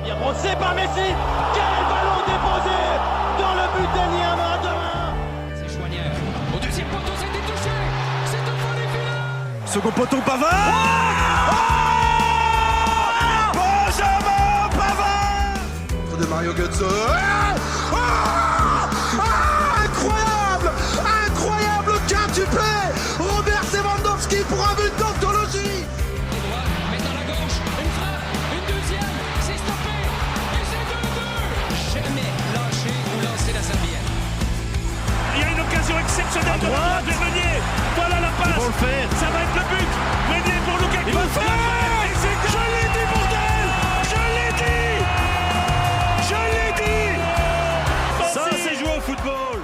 Bien brossé par Messi. Quel ballon déposé dans le but d'Eniama de 1. C'est Chouanière. Au deuxième poteau, c'était touché. C'est un volley final. Second poteau, Pavard. Benjamin Pavard de Mario Götze. Incroyable le quintuplé. Robert Lewandowski pour un but d'anthologie. À droite, mais dans la gauche, une frappe, une deuxième, c'est stoppé. Et c'est 2-2. Jamais lâché ou lancé la serviette. Il y a une occasion exceptionnelle de la droite de Meunier. Voilà la passe. Ils vont le faire. Ça va être le but. Meunier pour Lukaku. Il va le faire. Et c'est je l'ai dit, bordel. Je l'ai dit. Je l'ai dit. Ça, c'est jouer au football.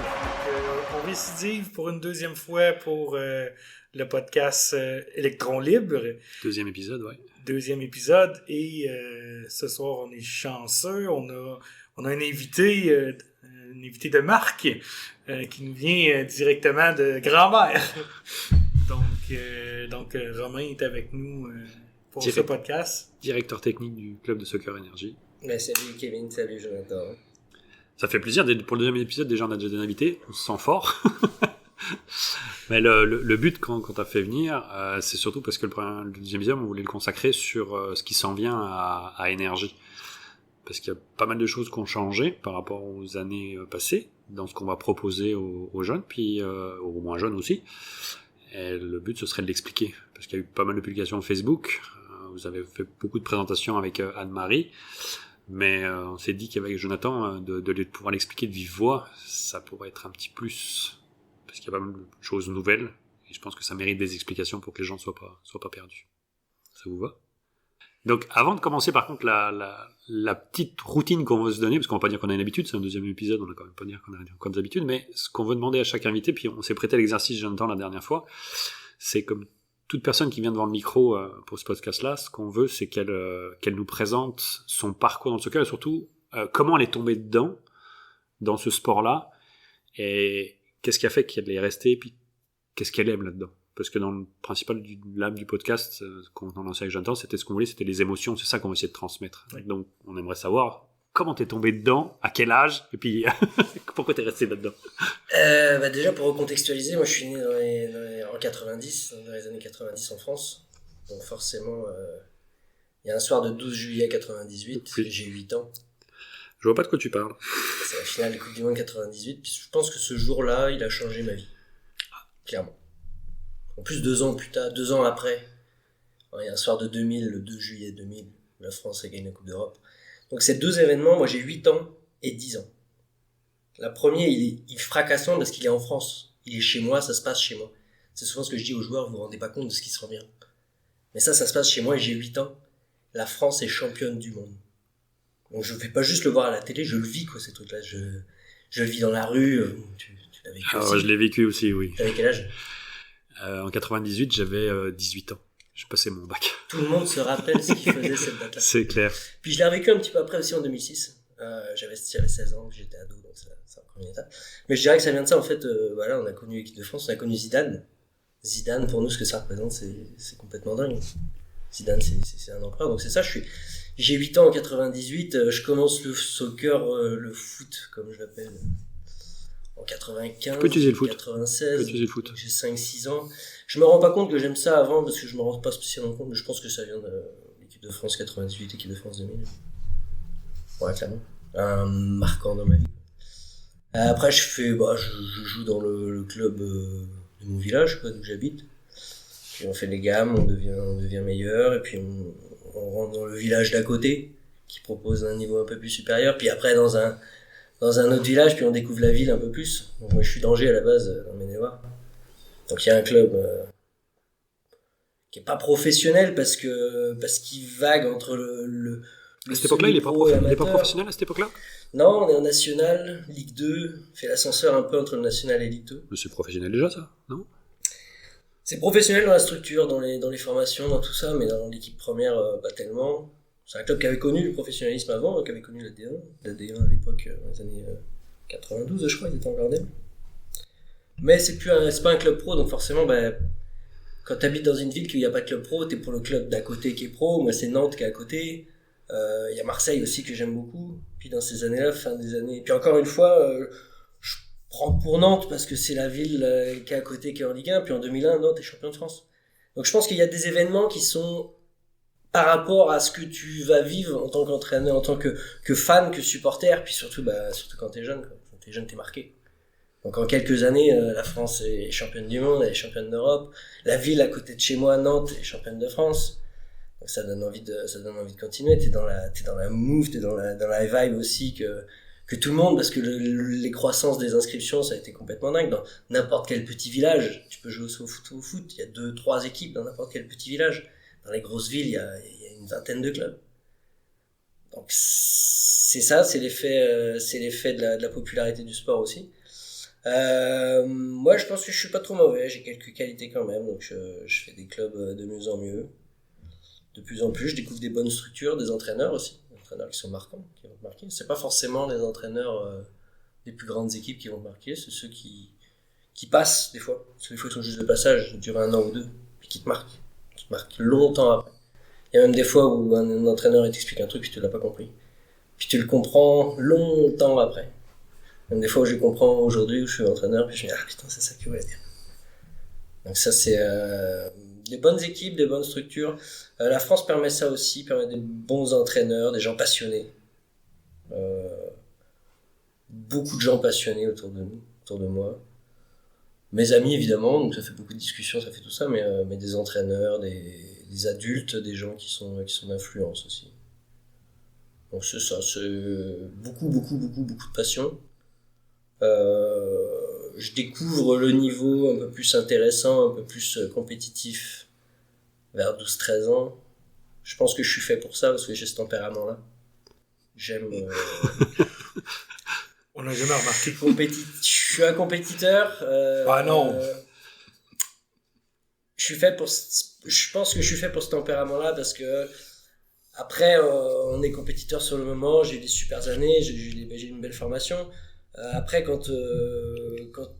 On récidive pour une deuxième fois pour le podcast Électron Libre. Deuxième épisode, ouais. Deuxième épisode. Et ce soir, on est chanceux. On a un invité de marque qui nous vient directement de grand-mère. Donc Romain est avec nous pour ce podcast. Directeur technique du club de Soccer Énergie. Ben, salut Kevin, salut Jonathan. Ça fait plaisir. Pour le deuxième épisode, déjà, on a déjà des invités. On se sent fort. Mais le but, quand tu as fait venir, c'est surtout parce que le deuxième épisode, on voulait le consacrer sur ce qui s'en vient à Énergie. Parce qu'il y a pas mal de choses qui ont changé par rapport aux années passées, dans ce qu'on va proposer aux jeunes, puis aux moins jeunes aussi. Et le but, ce serait de l'expliquer. Parce qu'il y a eu pas mal de publications Facebook. Vous avez fait beaucoup de présentations avec Anne-Marie. Mais on s'est dit qu'avec Jonathan, de pouvoir l'expliquer de vive voix, ça pourrait être un petit plus. Parce qu'il y a pas mal de choses nouvelles. Et je pense que ça mérite des explications pour que les gens ne soient pas perdus. Ça vous va ? Donc, avant de commencer, par contre, la petite routine qu'on veut se donner, parce qu'on va pas dire qu'on a une habitude, c'est un deuxième épisode, on va quand même pas dire qu'on a encore des habitudes, mais ce qu'on veut demander à chaque invité, puis on s'est prêté à l'exercice, Jonathan, la dernière fois, c'est comme toute personne qui vient devant le micro pour ce podcast-là, ce qu'on veut, c'est qu'elle nous présente son parcours dans le soccer, et surtout, comment elle est tombée dedans, dans ce sport-là, et qu'est-ce qui a fait qu'elle est restée, et puis qu'est-ce qu'elle aime là-dedans. Parce que dans le principal l'âme du podcast qu'on a lancé avec Jonathan, c'était ce qu'on voulait, c'était les émotions, c'est ça qu'on va essayer de transmettre. Oui. Donc on aimerait savoir comment t'es tombé dedans, à quel âge, et puis pourquoi t'es resté là-dedans. Déjà pour recontextualiser, moi je suis né en 90, dans les années 90 en France. Donc forcément, il y a un soir de 12 juillet 98, oui. J'ai 8 ans. Je vois pas de quoi tu parles. C'est la finale de Coupe du Monde 98, puis je pense que ce jour-là, il a changé ma vie. Clairement. En plus, 2 ans plus tard, 2 ans après, il y a un soir de 2000, le 2 juillet 2000, la France a gagné la Coupe d'Europe. Donc ces deux événements, moi j'ai 8 ans et 10 ans. La première, il est fracassant parce qu'il est en France. Il est chez moi, ça se passe chez moi. C'est souvent ce que je dis aux joueurs, vous vous rendez pas compte de ce qui se vient. Mais ça se passe chez moi et j'ai 8 ans. La France est championne du monde. Donc je ne vais pas juste le voir à la télé, je le vis quoi ces trucs-là. Je le vis dans la rue, tu l'as vécu aussi. Je l'ai vécu aussi, oui. T'avais quel âge ? En 98, j'avais 18 ans. J'ai passé mon bac. Tout le monde se rappelle ce qu'il faisait cette date-là. C'est clair. Puis je l'ai revécu un petit peu après aussi en 2006. J'avais 16 ans, j'étais ado, donc c'est un premier état. Mais je dirais que ça vient de ça, en fait. On a connu l'équipe de France, on a connu Zidane. Zidane, pour nous, ce que ça représente, c'est complètement dingue. Zidane, c'est un empereur. Donc c'est ça, j'ai 8 ans en 98, je commence le soccer, le foot, comme je l'appelle. En 95, peux utiliser le foot. 96, utiliser le foot. J'ai 5-6 ans. Je me rends pas compte que j'aime ça avant parce que je me rends pas spécialement compte, mais je pense que ça vient de l'équipe de France 98, l'équipe de France 2000. Ouais, clairement. Un marquant dans ma vie. Après, je joue dans le club de mon village, quoi, d'où j'habite. Puis on fait les gammes, on devient meilleur, et puis on rentre dans le village d'à côté, qui propose un niveau un peu plus supérieur. Puis après, dans un autre village, puis on découvre la ville un peu plus. Donc moi je suis d'Angers à la base, dans Maine-et-Loire. Donc il y a un club qui est pas professionnel parce qu'il vague entre le à cette époque-là, il est pas professionnel à cette époque-là ? Non, on est en national, Ligue 2, fait l'ascenseur un peu entre le national et Ligue 2. Mais c'est professionnel déjà ça, non ? C'est professionnel dans la structure, dans les formations, dans tout ça, mais dans l'équipe première, pas tellement. C'est un club qui avait connu le professionnalisme avant, qui avait connu la D1 à l'époque, dans les années 92, je crois, ils étaient en gardien. Mais c'est pas un club pro, donc forcément, quand t'habites dans une ville qu'il n'y a pas de club pro, t'es pour le club d'à côté qui est pro. Moi, c'est Nantes qui est à côté. Il y a Marseille aussi que j'aime beaucoup. Puis dans ces années-là, fin des années. Puis encore une fois, je prends pour Nantes parce que c'est la ville qui est à côté, qui est en Ligue 1. Puis en 2001, Nantes est champion de France. Donc je pense qu'il y a des événements qui sont par rapport à ce que tu vas vivre en tant qu'entraîneur, en tant que fan, que supporter. Puis surtout quand t'es jeune. Quand t'es jeune, t'es marqué. Donc en quelques années, la France est championne du monde, elle est championne d'Europe. La ville à côté de chez moi, Nantes, est championne de France. Donc ça donne envie de continuer. T'es dans la move, t'es dans la vibe aussi que tout le monde, parce que les croissances des inscriptions, ça a été complètement dingue. Dans n'importe quel petit village, tu peux jouer au foot. Il y a 2-3 équipes dans n'importe quel petit village. Dans les grosses villes, il y a une vingtaine de clubs. Donc c'est ça, c'est l'effet de la popularité du sport aussi. Moi, je pense que je suis pas trop mauvais. J'ai quelques qualités quand même, donc je fais des clubs de mieux en mieux. De plus en plus, je découvre des bonnes structures, des entraîneurs aussi, des entraîneurs qui sont marquants, qui vont te marquer. C'est pas forcément les entraîneurs des plus grandes équipes qui vont te marquer, c'est ceux qui passent des fois. Parce que des fois, ils sont juste de passage, ils durent 1 an ou 2, puis qui te marquent longtemps après. Il y a même des fois où un entraîneur il t'explique un truc, puis tu l'as pas compris. Puis tu le comprends longtemps après. Même des fois où je comprends aujourd'hui, où je suis entraîneur, puis je me dis, ah putain, c'est ça qu'il voulait dire. Donc ça, c'est des bonnes équipes, des bonnes structures. La France permet ça aussi, permet des bons entraîneurs, des gens passionnés. Beaucoup de gens passionnés autour de moi. Mes amis, évidemment, donc ça fait beaucoup de discussions, ça fait tout ça, mais des entraîneurs, des adultes, des gens qui sont d'influence aussi. Donc c'est ça, c'est beaucoup de passion. Je découvre le niveau un peu plus intéressant, un peu plus compétitif vers 12-13 ans. Je pense que je suis fait pour ça parce que j'ai ce tempérament-là. J'aime... On n'a jamais remarqué. Je suis un compétiteur. Ah non. Je pense que je suis fait pour ce tempérament-là parce que après, on est compétiteur sur le moment. J'ai eu des super années, j'ai eu une belle formation. Après, quand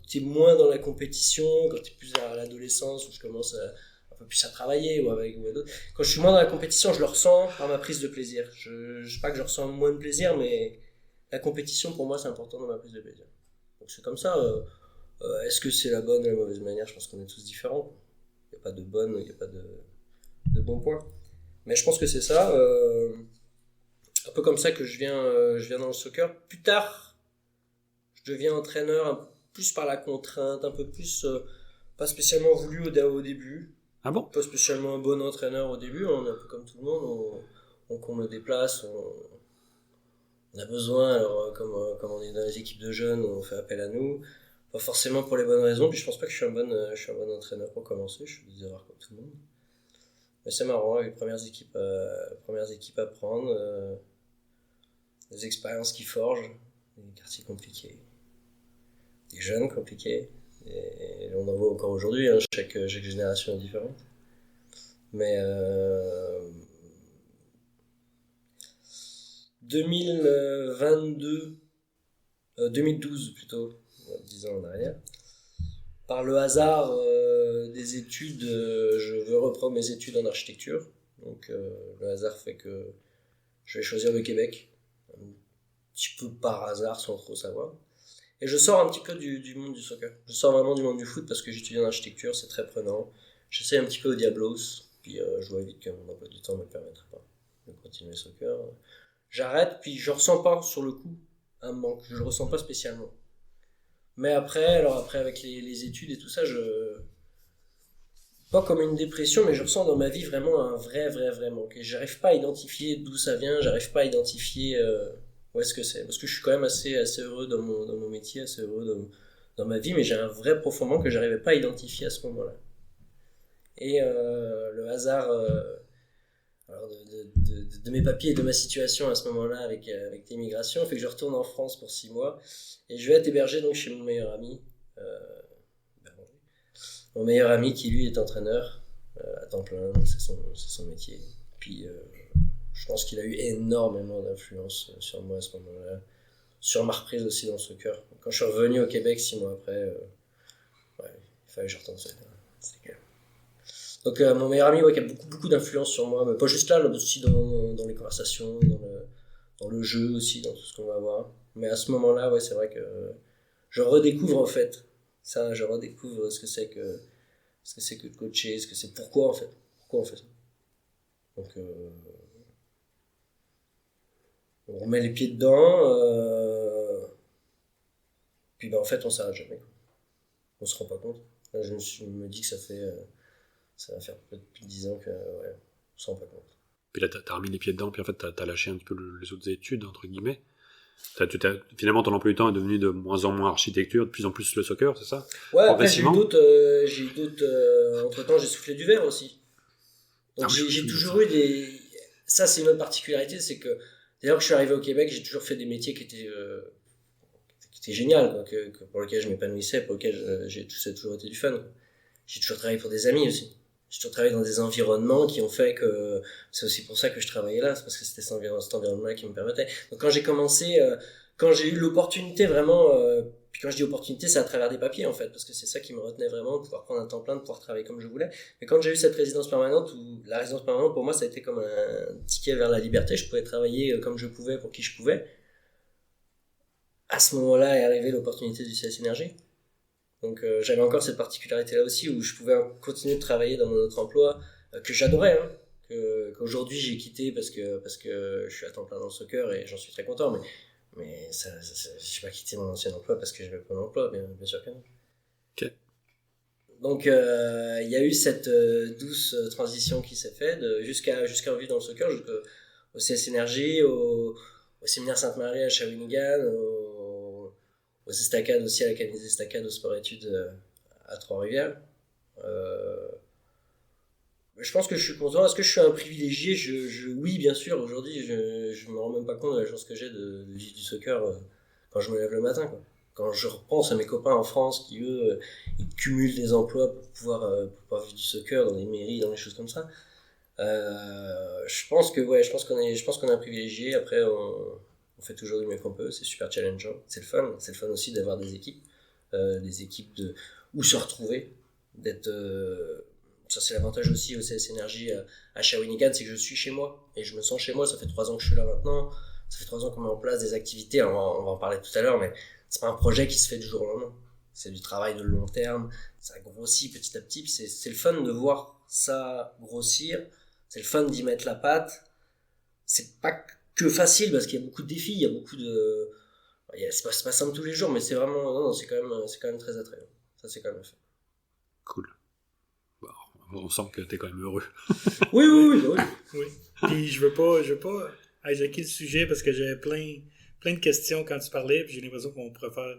t'es moins dans la compétition, quand t'es plus à l'adolescence où je commence un peu plus à travailler ou avec d'autres, quand je suis moins dans la compétition, je le ressens par ma prise de plaisir. Je sais pas que je ressens moins de plaisir, mais la compétition pour moi c'est important dans ma prise de plaisir. Donc c'est comme ça. Est-ce que c'est la bonne ou la mauvaise manière? Je pense qu'on est tous différents. Il n'y a pas de bonne, il n'y a pas de bon point. Mais je pense que c'est ça. Un peu comme ça que je viens dans le soccer. Plus tard, je deviens entraîneur un peu plus par la contrainte, un peu plus pas spécialement voulu au début. Ah bon? Pas spécialement un bon entraîneur au début, on est un peu comme tout le monde, on me déplace, on a besoin, alors comme on est dans les équipes de jeunes, on fait appel à nous, pas forcément pour les bonnes raisons, puis je pense pas que je suis un bon entraîneur pour commencer, je fais des erreurs comme tout le monde. Mais c'est marrant, les premières équipes à prendre, des expériences qui forgent, des quartiers compliqués, des jeunes compliqués, et on en voit encore aujourd'hui, hein, chaque génération est différente. Mais 2012 plutôt, 10 ans en arrière, par le hasard des études, je veux reprendre mes études en architecture, donc le hasard fait que je vais choisir le Québec, un petit peu par hasard sans trop savoir. Et je sors un petit peu du monde du soccer. Je sors vraiment du monde du foot parce que j'étudie en architecture, c'est très prenant. J'essaie un petit peu au Diablos, puis je vois vite que mon emploi du temps ne me permettrait pas de continuer le soccer. J'arrête, puis je ressens pas sur le coup un manque, je le ressens pas spécialement. Mais après avec les études et tout ça, pas comme une dépression, mais je ressens dans ma vie vraiment un vrai manque. Et j'arrive pas à identifier d'où ça vient, j'arrive pas à identifier où est-ce que c'est. Parce que je suis quand même assez heureux dans mon métier, assez heureux dans ma vie, mais j'ai un vrai profond manque que j'arrivais pas à identifier à ce moment-là. Et le hasard alors de mes papiers et de ma situation à ce moment-là avec l'immigration fait que je retourne en France pour 6 mois et je vais être hébergé donc chez mon meilleur ami. Mon meilleur ami qui lui est entraîneur à temps plein, donc c'est son métier. Puis je pense qu'il a eu énormément d'influence sur moi à ce moment-là, sur ma reprise aussi dans le soccer. Quand je suis revenu au Québec 6 mois après, il fallait que je retourne. C'était clair. Donc mon meilleur ami qui a beaucoup d'influence sur moi, mais pas juste là, aussi dans les conversations, dans le jeu aussi, dans tout ce qu'on va avoir. Mais à ce moment-là, c'est vrai que je redécouvre en fait ça, je redécouvre ce que c'est que de coacher, pourquoi on fait ça. Donc on remet les pieds dedans, puis en fait on s'arrête jamais. On se rend pas compte. Là, je me dis que ça va faire peut-être plus de 10 ans que on se rend pas compte. Puis là, t'as remis les pieds dedans, puis en fait, t'as lâché un petit peu les autres études, entre guillemets. Finalement, ton emploi du temps est devenu de moins en moins architecture, de plus en plus le soccer, c'est ça? Ouais, après j'ai eu d'autres entre-temps, j'ai soufflé du verre aussi. Donc j'ai toujours eu des... Ça, c'est une autre particularité, c'est que d'ailleurs que je suis arrivé au Québec, j'ai toujours fait des métiers qui étaient génial, quoi, pour lequel je m'épanouissais, pour lequel ça a toujours été du fun. J'ai toujours travaillé pour des amis aussi. J'ai toujours travaillé dans des environnements qui ont fait que c'est aussi pour ça que je travaillais là, c'est parce que c'était cet environnement qui me permettait. Donc quand j'ai commencé, quand j'ai eu l'opportunité vraiment, puis quand je dis opportunité, c'est à travers des papiers en fait, parce que c'est ça qui me retenait vraiment, de pouvoir prendre un temps plein, de pouvoir travailler comme je voulais. Mais quand j'ai eu cette résidence permanente, la résidence permanente pour moi ça a été comme un ticket vers la liberté, je pouvais travailler comme je pouvais pour qui je pouvais. À ce moment-là est arrivée l'opportunité du CS Énergie. Donc j'avais encore cette particularité-là aussi où je pouvais continuer de travailler dans mon autre emploi que j'adorais, qu'aujourd'hui j'ai quitté parce que je suis à temps plein dans le soccer et j'en suis très content. Mais j'ai pas quitté mon ancien emploi parce que j'avais pas d'emploi, bien sûr que non. Ok. Donc il y a eu cette douce transition qui s'est faite jusqu'à vivre dans le soccer, au CS Énergie, au séminaire Sainte-Marie à Shawinigan, aux Estacades aussi, à l'Académie des Estacades, au sport-études à Trois-Rivières. Je pense que je suis content. Est-ce que je suis un privilégié? Oui, bien sûr. Aujourd'hui, je me rends même pas compte de la chance que j'ai de vivre du soccer quand je me lève le matin, quoi. Quand je repense à mes copains en France qui, eux, ils cumulent des emplois pour pouvoir vivre du soccer dans des mairies, dans des choses comme ça. Je pense qu'on est un privilégié. Après, on fait toujours du mieux qu'on peut, c'est super challengeant, c'est le fun aussi d'avoir des équipes où se retrouver, ça c'est l'avantage aussi au CS Énergie à Shawinigan, c'est que je suis chez moi, et je me sens chez moi, ça fait 3 ans que je suis là maintenant, ça fait 3 ans qu'on met en place des activités, on va en parler tout à l'heure, mais c'est pas un projet qui se fait du jour au lendemain, c'est du travail de long terme, ça grossit petit à petit, c'est le fun de voir ça grossir, c'est le fun d'y mettre la patte, c'est pas que facile parce qu'il y a beaucoup de défis, il y a beaucoup de... C'est pas simple tous les jours, mais c'est vraiment... Non, c'est quand même très attrayant. Ça, c'est quand même fait. Cool. Bon, on sent que t'es quand même heureux. Oui. Puis je veux pas hijacker le sujet parce que j'avais plein de questions quand tu parlais, puis j'ai l'impression qu'on pourrait faire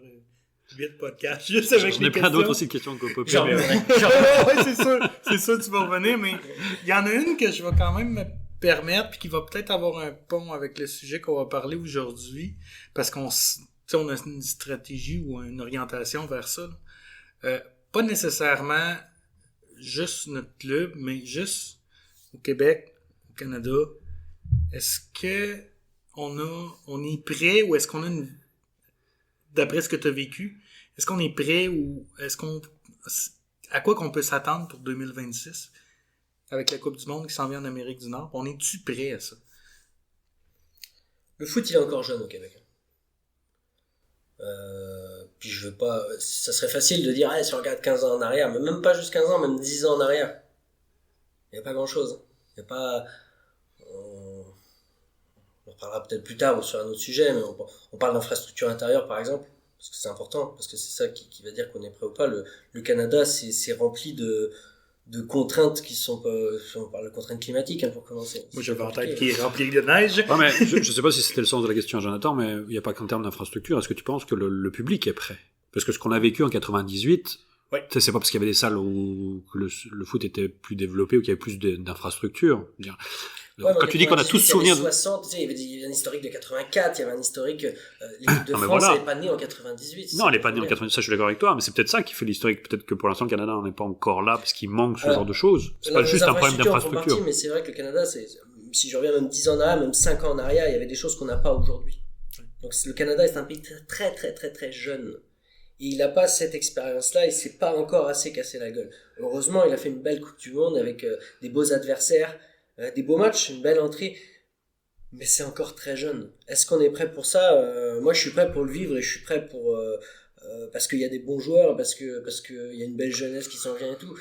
8 podcasts juste avec les questions. J'en ai plein d'autres aussi de questions qu'on peut Genre, ouais, c'est sûr, tu vas revenir, mais il y en a une que je vais quand même me permettre, puis qui va peut-être avoir un pont avec le sujet qu'on va parler aujourd'hui, parce qu'on a une stratégie ou une orientation vers ça. Pas nécessairement juste notre club, mais juste au Québec, au Canada. Est-ce que on est prêt, ou est-ce qu'on a d'après ce que tu as vécu, est-ce qu'on est prêt, ou à quoi qu'on peut s'attendre pour 2026 avec la Coupe du Monde qui s'en vient en Amérique du Nord? On est-tu prêt à ça? Le foot, il est encore jeune au Québec. Puis je veux pas... Ça serait facile de dire, si on regarde 15 ans en arrière, mais même pas juste 15 ans, même 10 ans en arrière. Il n'y a pas grand-chose. Il n'y a pas... On en parlera peut-être plus tard ou sur un autre sujet, mais on parle d'infrastructure intérieure, par exemple, parce que c'est important, parce que c'est ça qui va dire qu'on est prêt ou pas. Le Canada, c'est rempli de contraintes qui sont pas... On parle de contraintes climatiques, pour commencer. Moi, j'avais en tête qui est rempli de neige. Ouais, mais je sais pas si c'était le sens de la question, Jonathan, mais il n'y a pas qu'en termes d'infrastructure. Est-ce que tu penses que le public est prêt? Parce que ce qu'on a vécu en 98, ouais. C'est pas parce qu'il y avait des salles où le foot était plus développé ou qu'il y avait plus d'infrastructures. Quand tu dis qu'on a tous souvenir... Il y avait 60, il y avait un historique de 84, il y avait un historique... L'équipe de France, elle n'est pas née en 98. Non, elle n'est pas née en 98, ça je suis d'accord avec toi, mais c'est peut-être ça qui fait l'historique. Peut-être que pour l'instant, le Canada n'en est pas encore là, parce qu'il manque ce genre de choses. C'est pas juste un problème d'infrastructure. Mais c'est vrai que le Canada, si je reviens même 10 ans en arrière, même 5 ans en arrière, il y avait des choses qu'on n'a pas aujourd'hui. Donc le Canada est un pays très, très, très, très jeune. Et il n'a pas cette expérience-là, il s'est pas encore assez cassé la gueule. Heureusement, il a fait une belle Coupe du Monde avec des beaux adversaires, des beaux matchs, une belle entrée. Mais c'est encore très jeune. Est-ce qu'on est prêt pour ça? Moi, je suis prêt pour le vivre et je suis prêt pour parce qu'il y a des bons joueurs, parce que il y a une belle jeunesse qui s'en vient et tout.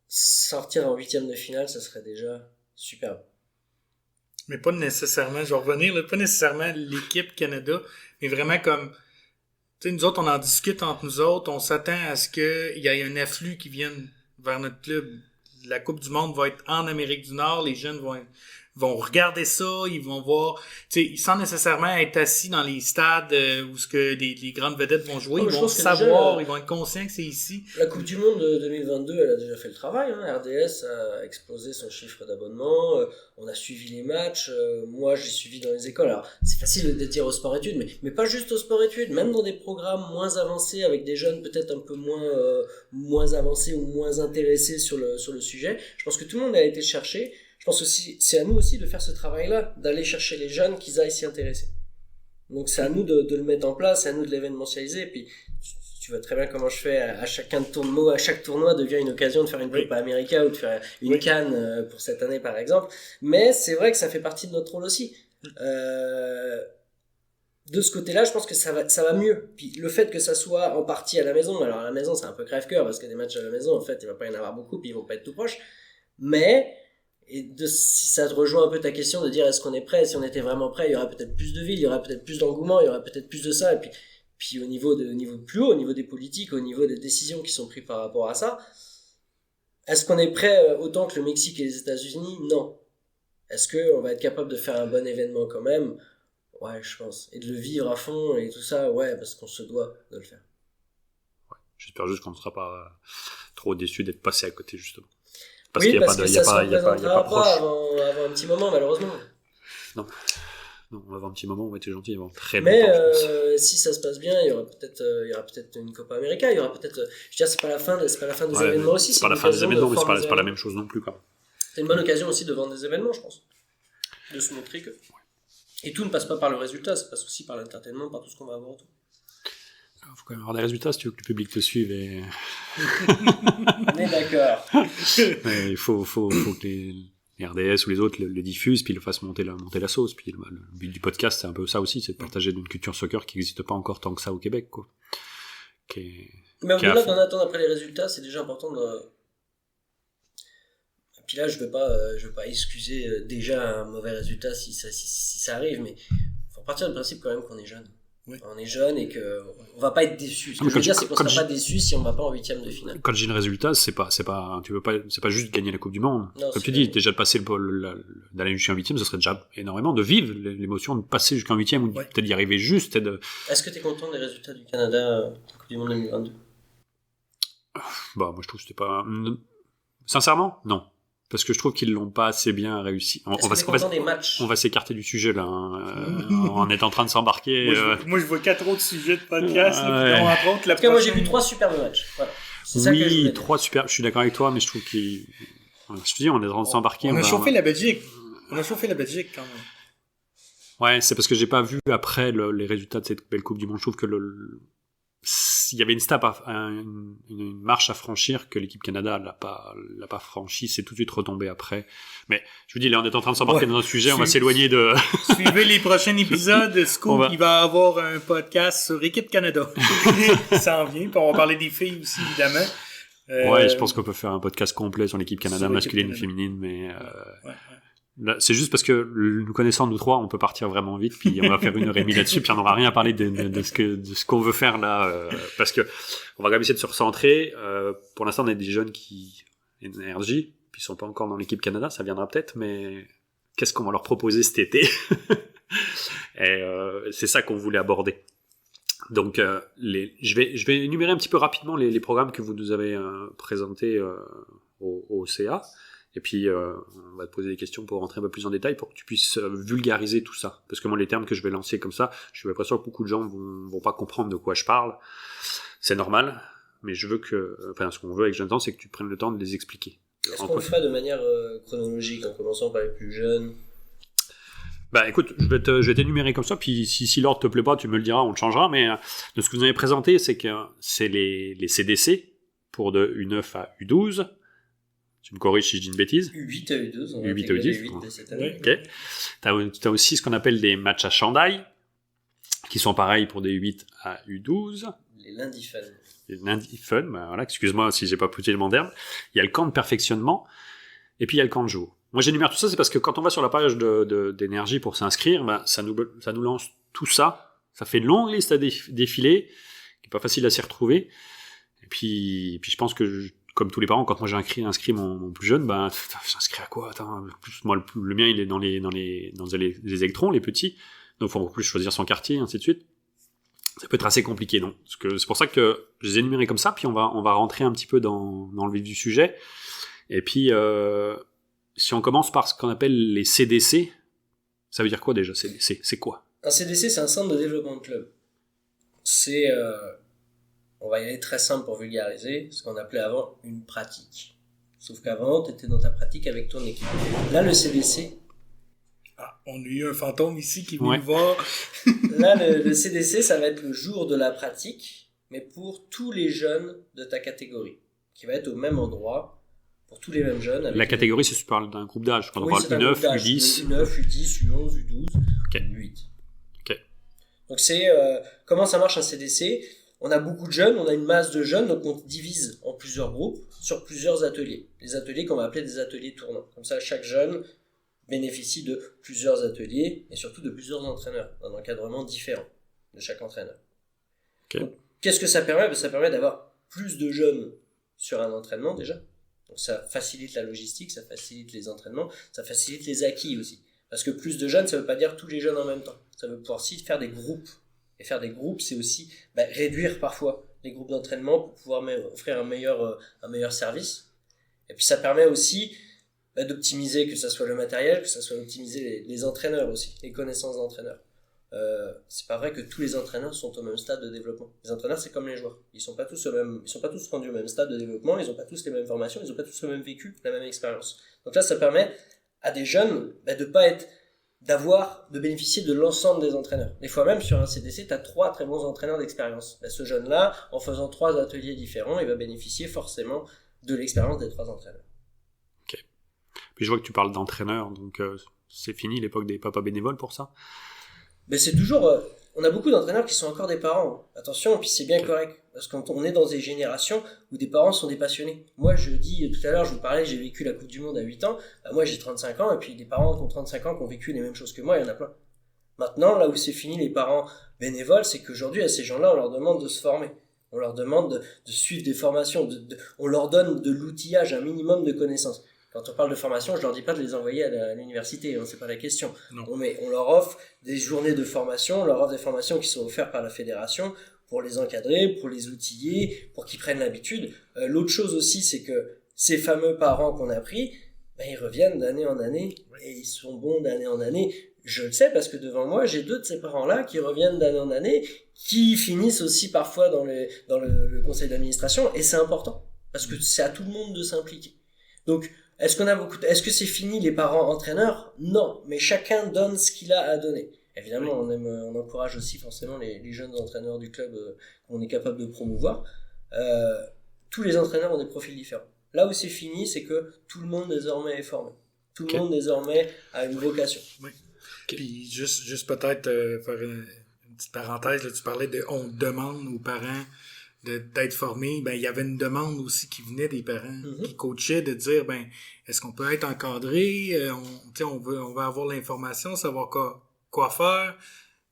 Sortir en 8e de finale, ça serait déjà superbe. Mais pas nécessairement, je vais revenir, là, pas nécessairement l'équipe Canada, mais vraiment comme, tu sais, nous autres, on en discute entre nous autres, on s'attend à ce qu'il y ait un afflux qui vienne vers notre club. La Coupe du Monde va être en Amérique du Nord, les jeunes vont regarder ça, ils vont voir, tu sais, sans nécessairement être assis dans les stades où ce que les grandes vedettes vont jouer, Non, ils vont savoir, ils vont être conscients que c'est ici. La Coupe du Monde de 2022, elle a déjà fait le travail. RDS a explosé son chiffre d'abonnement. On a suivi les matchs. Moi, j'ai suivi dans les écoles. Alors, c'est facile de dire au sport-études, mais pas juste au sport-études. Même dans des programmes moins avancés, avec des jeunes peut-être un peu moins avancés ou moins intéressés sur le sujet. Je pense que tout le monde a été cherché. Je pense aussi, c'est à nous aussi de faire ce travail-là, d'aller chercher les jeunes, qu'ils aillent s'y intéresser. Donc c'est à nous de le mettre en place, c'est à nous de l'événementialiser. Et puis tu vois très bien comment je fais à chaque tournoi devient une occasion de faire une Copa América ou de faire une CAN pour cette année par exemple. Mais c'est vrai que ça fait partie de notre rôle aussi. De ce côté-là, je pense que ça va mieux. Puis le fait que ça soit en partie à la maison, alors à la maison c'est un peu crève-cœur parce que des matchs à la maison en fait il va pas y en avoir beaucoup puis ils vont pas être tout proches. Mais si ça te rejoint un peu ta question de dire est-ce qu'on est prêt, si on était vraiment prêt, il y aurait peut-être plus de villes, il y aurait peut-être plus d'engouement, il y aurait peut-être plus de ça. Et puis au niveau plus haut, au niveau des politiques, au niveau des décisions qui sont prises par rapport à ça, est-ce qu'on est prêt autant que le Mexique et les États-Unis? Non. Est-ce qu'on va être capable de faire un bon événement quand même? Ouais, je pense. Et de le vivre à fond et tout ça, ouais, parce qu'on se doit de le faire. Ouais. J'espère juste qu'on ne sera pas trop déçus d'être passé à côté, justement. Parce qu'il n'y a pas avant un petit moment, malheureusement. Non, avant un petit moment, on était gentil, avant très longtemps. Mais si ça se passe bien, il y aura peut-être une Copa América, il y aura peut-être, je veux dire, c'est pas la fin des événements aussi. C'est pas la fin des événements, mais c'est pas la même chose non plus, quoi. C'est une bonne occasion aussi de vendre des événements, je pense. De se montrer que. Et tout ne passe pas par le résultat, ça passe aussi par l'entertainment, par tout ce qu'on va avoir autour. Il faut quand même avoir des résultats si tu veux que le public te suive. Et... On est d'accord. Mais il faut que les RDS ou les autres le diffusent, puis le fassent monter la sauce. Puis le but du podcast, c'est un peu ça aussi, c'est de partager une culture soccer qui n'existe pas encore tant que ça au Québec, quoi. Mais au-delà d'en attendre après les résultats, c'est déjà important de... Et puis là, je veux pas excuser déjà un mauvais résultat si ça arrive, mais il faut partir du principe quand même qu'on est jeune. Oui. On est jeune et qu'on va pas être déçu. Ce que je veux dire, c'est qu'on sera pas déçu si on va pas en 8e de finale. Quand j'ai le résultat, c'est pas juste gagner la Coupe du Monde. Non, comme tu dis, déjà de passer d'aller jusqu'en 8e, ce serait déjà énormément de vivre l'émotion de passer jusqu'en 8e ou peut-être d'y arriver juste. Est-ce que tu es content des résultats du Canada la Coupe du Monde 2022? Bah, moi je trouve que c'était pas. Sincèrement, non. Parce que je trouve qu'ils l'ont pas assez bien réussi. On va s'écarter du sujet là. On est en train de s'embarquer. Moi, je vois 4 autres sujets de podcast. Parce que moi j'ai vu 3 superbes matchs. Voilà. Oui, 3 super. Je suis d'accord avec toi, mais je trouve je te dis, on est en train de s'embarquer. On a chauffé la Belgique. On a chauffé la Belgique quand même. Ouais, c'est parce que j'ai pas vu après les résultats de cette belle Coupe du Monde. Je trouve que il y avait une marche à franchir que l'équipe Canada l'a pas franchi, c'est tout de suite retombé après. Mais je vous dis, là on est en train de s'embarquer dans un sujet, on va s'éloigner de... Suivez les prochains épisodes, Scoop, il va avoir un podcast sur Équipe Canada. Ça en vient, puis on va parler des filles aussi, évidemment. Ouais, je pense qu'on peut faire un podcast complet sur l'équipe Canada, masculine et féminine, mais... Là, c'est juste parce que nous connaissant nous trois, on peut partir vraiment vite, puis on va faire 1h30 là-dessus, puis on n'aura rien à parler de ce qu'on veut faire là, parce que on va quand même essayer de se recentrer. Pour l'instant, on a des jeunes qui ont une énergie, puis ils sont pas encore dans l'équipe Canada, ça viendra peut-être, mais qu'est-ce qu'on va leur proposer cet été? Et c'est ça qu'on voulait aborder. Donc, je vais énumérer un petit peu rapidement les programmes que vous nous avez présentés au CA. Et puis, on va te poser des questions pour rentrer un peu plus en détail pour que tu puisses vulgariser tout ça. Parce que moi, les termes que je vais lancer comme ça, je suis pas sûr que beaucoup de gens vont pas comprendre de quoi je parle. C'est normal, mais je veux ce qu'on veut avec Jonathan, c'est que tu prennes le temps de les expliquer. Est-ce qu'on le ferait de manière chronologique, en commençant par les plus jeunes? Bah écoute, je vais t'énumérer comme ça, puis si l'ordre te plaît pas, tu me le diras, on le changera, mais de ce que vous avez présenté, c'est que c'est les CDC pour de U9 à U12. Tu me corriges si je dis une bêtise. U8 à U12, on va U8 à intégrer U10, les 8 de cette année. Ok. T'as aussi ce qu'on appelle des matchs à chandail, qui sont pareils pour des U8 à U12. Les lundis fun. Les lundis fun, bah voilà, excuse-moi si j'ai pas poussé le bon terme. Il y a le camp de perfectionnement, et puis il y a le camp de jour. Moi j'énumère tout ça, c'est parce que quand on va sur la page d'énergie pour s'inscrire, bah, ça nous lance tout ça. Ça fait une longue liste à défiler, qui est pas facile à s'y retrouver. Et puis je pense que comme tous les parents, quand moi j'ai inscrit mon plus jeune, bah, j'inscris à quoi? Attends, moi, le mien, il est dans les électrons, les petits. Donc, il faut en plus choisir son quartier, ainsi de suite. Ça peut être assez compliqué, non? C'est pour ça que je les ai énumérés comme ça, puis on va rentrer un petit peu dans le vif du sujet. Et puis, si on commence par ce qu'on appelle les CDC, ça veut dire quoi déjà, CDC? C'est quoi? Un CDC, c'est un centre de développement de club. C'est... on va y aller très simple pour vulgariser, ce qu'on appelait avant une pratique. Sauf qu'avant, tu étais dans ta pratique avec ton équipe. Là, le CDC... Ah, on a eu un fantôme ici qui veut nous voir. Là, le CDC, ça va être le jour de la pratique, mais pour tous les jeunes de ta catégorie, qui va être au même endroit, pour tous les mêmes jeunes. La catégorie, c'est si tu parles d'un groupe d'âge. Quand on parle U9, U10... U9, U10, U11, U12, okay. U8. Ok. Donc c'est... comment ça marche un CDC ? On a beaucoup de jeunes, on a une masse de jeunes, donc on divise en plusieurs groupes sur plusieurs ateliers. Les ateliers qu'on va appeler des ateliers tournants. Comme ça, chaque jeune bénéficie de plusieurs ateliers et surtout de plusieurs entraîneurs, d'un encadrement différent de chaque entraîneur. Okay. Donc, qu'est-ce que ça permet ? Ça permet d'avoir plus de jeunes sur un entraînement déjà. Donc ça facilite la logistique, ça facilite les entraînements, ça facilite les acquis aussi. Parce que plus de jeunes, ça ne veut pas dire tous les jeunes en même temps. Ça veut pouvoir aussi faire des groupes. Et faire des groupes, c'est aussi réduire parfois les groupes d'entraînement pour pouvoir offrir un meilleur service. Et puis ça permet aussi d'optimiser, que ce soit le matériel, que ce soit optimiser les entraîneurs aussi, les connaissances d'entraîneurs. C'est pas vrai que tous les entraîneurs sont au même stade de développement. Les entraîneurs, c'est comme les joueurs. Ils sont pas tous rendus au même stade de développement, ils ont pas tous les mêmes formations, ils ont pas tous le même vécu, la même expérience. Donc là, ça permet à des jeunes de bénéficier de l'ensemble des entraîneurs. Des fois même, sur un CDC, tu as 3 très bons entraîneurs d'expérience. Ce jeune-là, en faisant 3 ateliers différents, il va bénéficier forcément de l'expérience des 3 entraîneurs. Ok. Puis je vois que tu parles d'entraîneurs, donc c'est fini l'époque des papas bénévoles pour ça? Mais c'est toujours... on a beaucoup d'entraîneurs qui sont encore des parents. Attention, puis c'est bien correct. Parce qu'on est dans des générations où des parents sont des passionnés. Moi, je dis, tout à l'heure, je vous parlais, j'ai vécu la Coupe du Monde à 8 ans. Moi, j'ai 35 ans, et puis des parents qui ont 35 ans, qui ont vécu les mêmes choses que moi, il y en a plein. Maintenant, là où c'est fini les parents bénévoles, c'est qu'aujourd'hui, à ces gens-là, on leur demande de se former. On leur demande de suivre des formations. On leur donne de l'outillage, un minimum de connaissances. Quand on parle de formation, je leur dis pas de les envoyer à l'université, hein, c'est pas la question. On leur offre des journées de formation, on leur offre des formations qui sont offertes par la fédération pour les encadrer, pour les outiller, pour qu'ils prennent l'habitude. L'autre chose aussi, c'est que ces fameux parents qu'on a pris, ils reviennent d'année en année et ils sont bons d'année en année. Je le sais parce que devant moi, j'ai 2 de ces parents-là qui reviennent d'année en année, qui finissent aussi parfois dans le conseil d'administration, et c'est important parce que c'est à tout le monde de s'impliquer. Donc, est-ce que c'est fini les parents entraîneurs ? Non, mais chacun donne ce qu'il a à donner. Évidemment, on encourage aussi forcément les jeunes entraîneurs du club qu'on est capable de promouvoir. Tous les entraîneurs ont des profils différents. Là où c'est fini, c'est que tout le monde désormais est formé. Tout le monde désormais a une vocation. Oui. Puis juste peut-être faire une petite parenthèse, là, tu parlais de on demande aux parents d'être formés. Il y avait une demande aussi qui venait des parents qui coachaient de dire est-ce qu'on peut être encadré, on va avoir l'information, savoir quoi faire,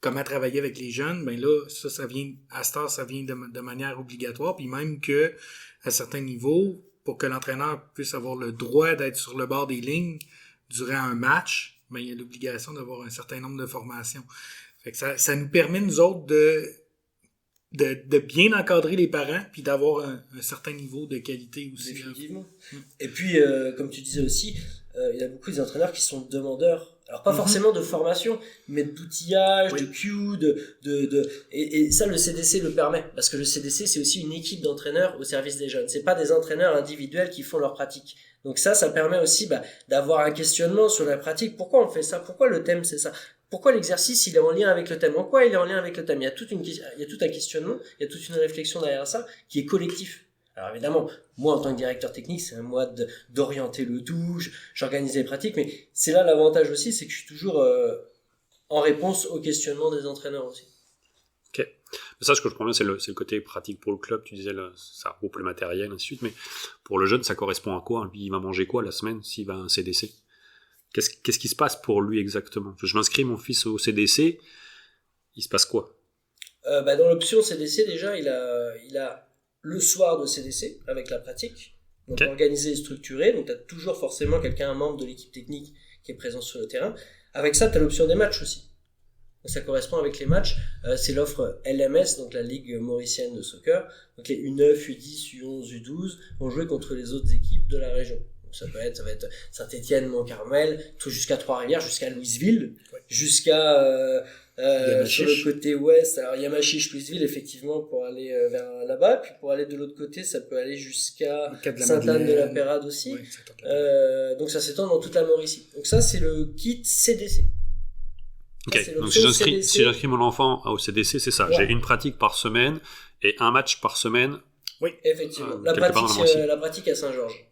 comment travailler avec les jeunes. Là, ça vient à cette heure, ça vient de manière obligatoire, puis même que à certains niveaux, pour que l'entraîneur puisse avoir le droit d'être sur le bord des lignes durant un match, il y a l'obligation d'avoir un certain nombre de formations. Fait que ça nous permet, nous autres, de bien encadrer les parents puis d'avoir un certain niveau de qualité aussi. Définitivement. Et puis, comme tu disais aussi, il y a beaucoup d'entraîneurs qui sont demandeurs. Alors, pas forcément de formation, mais d'outillage, de cue, et ça, le CDC le permet. Parce que le CDC, c'est aussi une équipe d'entraîneurs au service des jeunes. C'est pas des entraîneurs individuels qui font leur pratique. Donc ça permet aussi d'avoir un questionnement sur la pratique. Pourquoi on fait ça? Pourquoi le thème c'est ça? Pourquoi l'exercice il est en lien avec le thème? En quoi il est en lien avec le thème? Il y a tout un questionnement, il y a toute une réflexion derrière ça qui est collectif. Alors évidemment, moi en tant que directeur technique, c'est à moi d'orienter le tout, j'organise les pratiques, mais c'est là l'avantage aussi, c'est que je suis toujours en réponse au questionnement des entraîneurs aussi. Ok. Ça, ce que je comprends bien, c'est le côté pratique pour le club. Tu disais, ça regroupe le matériel, ainsi de suite. Mais pour le jeune, ça correspond à quoi? Lui, il va manger quoi la semaine s'il va à un CDC? Qu'est-ce qui se passe pour lui exactement? Je m'inscris mon fils au CDC, il se passe quoi? Dans l'option CDC, déjà, il a le soir de CDC avec la pratique. Donc organisé et structuré. Donc tu as toujours forcément un membre de l'équipe technique qui est présent sur le terrain. Avec ça, tu as l'option des matchs aussi. Donc, ça correspond avec les matchs. C'est l'offre LMS, donc la Ligue mauricienne de soccer. Donc les U9, U10, U11, U12 vont jouer contre les autres équipes de la région. Donc ça va être Saint-Étienne, Mont-Carmel, tout jusqu'à Trois-Rivières, jusqu'à Louisville, jusqu'à sur le côté ouest. Alors Yamachiche, Louisville, effectivement, pour aller vers là-bas. Puis pour aller de l'autre côté, ça peut aller jusqu'à Sainte-Anne-de-la-Pérade aussi. Ouais, donc ça s'étend dans toute la Mauricie. Donc ça, c'est le kit CDC. Ok, donc si j'inscris mon enfant au CDC, c'est ça. Ouais. J'ai une pratique par semaine et un match par semaine. Oui, effectivement. La pratique à Saint-Georges.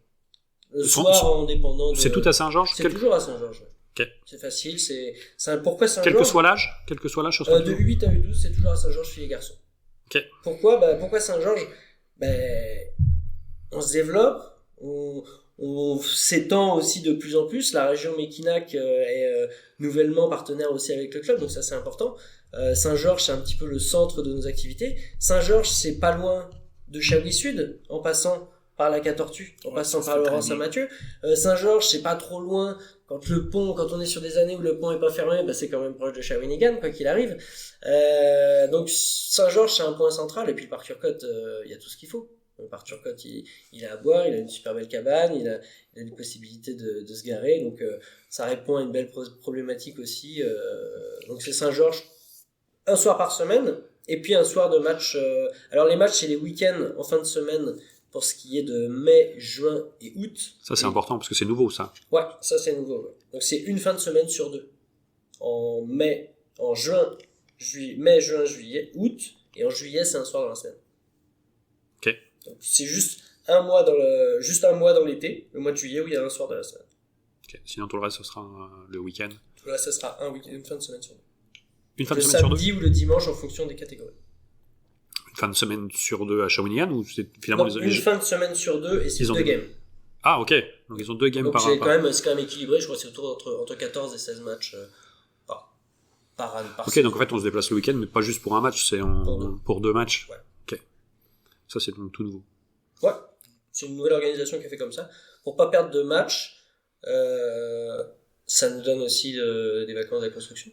Le soir, en dépendant de... C'est tout à Saint-Georges? C'est toujours à Saint-Georges, ouais. Okay. C'est facile, pourquoi Saint-Georges? Quel que soit l'âge sur ce de 8 à 12, c'est toujours à Saint-Georges, filles et garçons. Okay. Pourquoi Saint-Georges? On se développe, on s'étend aussi de plus en plus. La région Mekinac est nouvellement partenaire aussi avec le club, donc ça c'est important. Saint-Georges, c'est un petit peu le centre de nos activités. Saint-Georges, c'est pas loin de Chaoui Sud, en passant par la Catortue, en passant par Laurent-Saint-Mathieu. Saint-Georges, c'est pas trop loin. Quand on est sur des années où le pont est pas fermé, c'est quand même proche de Shawinigan, quoi qu'il arrive. Donc Saint-Georges, c'est un point central, et puis le parc Turcotte, il y a tout ce qu'il faut. Le parc Turcotte, il a à boire, il a une super belle cabane, il a des possibilités de se garer, donc ça répond à une belle problématique aussi. Donc c'est Saint-Georges, un soir par semaine, et puis un soir de match. Alors les matchs, c'est les week-ends en fin de semaine, pour ce qui est de mai, juin et août. Ça, c'est important, parce que c'est nouveau, ça. Ouais, ça, c'est nouveau. Ouais. Donc, c'est une fin de semaine sur deux. Mai, juin, juillet, août. Et en juillet, c'est un soir dans la semaine. Ok. Donc, c'est juste un mois dans l'été, le mois de juillet, où il y a un soir de la semaine. Ok. Sinon, tout le reste, ce sera le week-end. Tout le reste, ce sera une fin de semaine sur deux. Une fin de semaine sur deux? Le samedi ou le dimanche, en fonction des catégories. Une fin de semaine sur deux à Shawinigan ou c'est finalement une fin de semaine sur deux et c'est 2 games. Ah ok, donc ils ont 2 games par an. C'est quand même équilibré, je crois que c'est entre 14 et 16 matchs par an. Ok, donc en fait on se déplace le week-end mais pas juste pour un match, c'est pour 2 matchs. Ouais. Ok, ça c'est tout nouveau. Ouais, c'est une nouvelle organisation qui est fait comme ça. Pour pas perdre de matchs, ça nous donne aussi des vacances de la construction.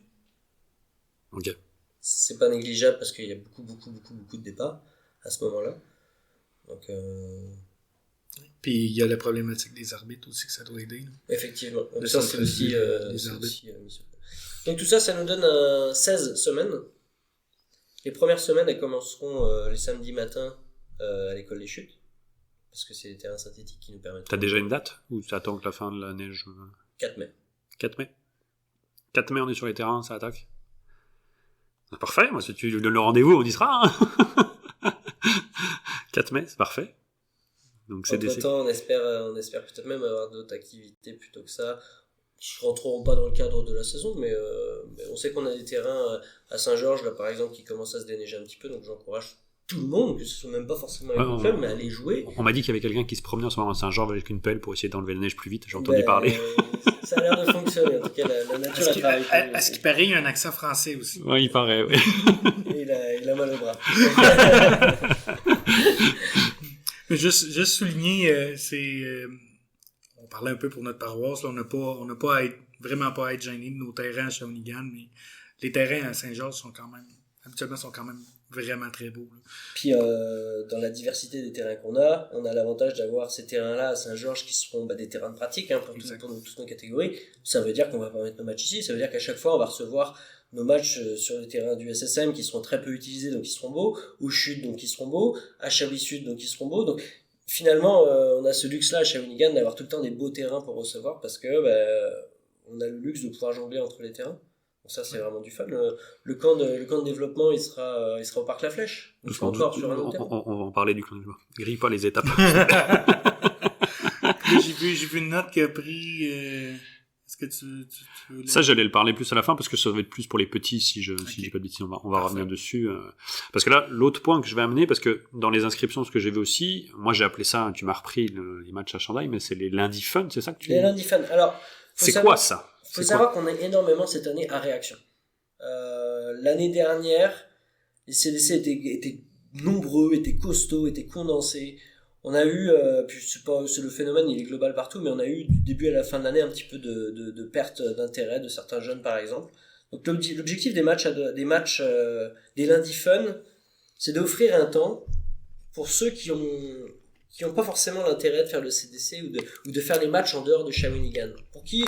Ok. C'est pas négligeable parce qu'il y a beaucoup de départs à ce moment-là. Donc, Puis il y a la problématique des arbitres aussi que ça doit aider. Effectivement. Donc ça c'est aussi les arbitres. Donc tout ça nous donne 16 semaines. Les premières semaines elles commenceront les samedis matins à l'école des chutes parce que c'est des terrains synthétiques qui nous permettent. T'as déjà une date ou tu attends que la fin de la neige? 4 mai. 4 mai. 4 mai on est sur les terrains, ça attaque. Parfait, moi si tu donnes le rendez-vous, on y sera. Hein. 4 mai, c'est parfait. Donc c'est entre-temps, on espère peut-être même avoir d'autres activités plutôt que ça, qui ne rentreront pas dans le cadre de la saison, mais on sait qu'on a des terrains à Saint-Georges, là par exemple, qui commencent à se déneiger un petit peu, donc j'encourage tout le monde, que ce soit même pas forcément avec le club, mais à aller jouer. On m'a dit qu'il y avait quelqu'un qui se promenait en ce moment à Saint-Georges avec une pelle pour essayer d'enlever la neige plus vite, j'ai entendu parler. Ça a l'air de fonctionner, en tout cas la nature a travaillé. À ce qui paraît, il y a un accent français aussi. Oui, il paraît, oui. Il a mal au bras. Mais juste souligner, on parlait un peu pour notre paroisse, là, on n'a pas vraiment pas à être gêné de nos terrains à Shawinigan, mais les terrains à Saint-Georges habituellement sont quand même vraiment très beaux. Là. Puis dans la diversité des terrains qu'on a, on a l'avantage d'avoir ces terrains-là à Saint-Georges qui seront des terrains de pratique pour toutes nos catégories. Ça veut dire qu'on va pas mettre nos matchs ici, ça veut dire qu'à chaque fois on va recevoir nos matchs sur les terrains du SSM qui seront très peu utilisés, donc ils seront beaux, ou Chute, donc ils seront beaux, à Chaoui Sud, donc ils seront beaux. Donc finalement, on a ce luxe-là à Shawinigan d'avoir tout le temps des beaux terrains pour recevoir parce que on a le luxe de pouvoir jongler entre les terrains. Donc ça, c'est vraiment du fun. Le camp de développement, il sera au Parc La Flèche. Donc c'est encore sur un autre terrain. On va en parler du camp de développement. Grille pas les étapes. J'ai vu une note qui a pris... Est-ce que tu veux... Ça, j'allais le parler plus à la fin parce que ça va être plus pour les petits si j'ai pas de bêtises. On va revenir dessus. Parce que là, l'autre point que je vais amener, parce que dans les inscriptions, ce que j'ai vu aussi, moi j'ai appelé ça, tu m'as repris les matchs à Chandail, mais c'est les lundis fun, c'est ça que tu... Les lundis fun. Alors, c'est quoi ça? Faut savoir qu'on est énormément cette année à réaction. L'année dernière, les CDC étaient nombreux, étaient costauds, étaient condensés. On a eu, puis je sais pas, c'est le phénomène, il est global partout, mais on a eu du début à la fin de l'année un petit peu de perte d'intérêt de certains jeunes par exemple. Donc l'objectif des matchs des lundis fun, c'est d'offrir un temps pour ceux qui ont pas forcément l'intérêt de faire le CDC ou de faire les matchs en dehors de Shawinigan.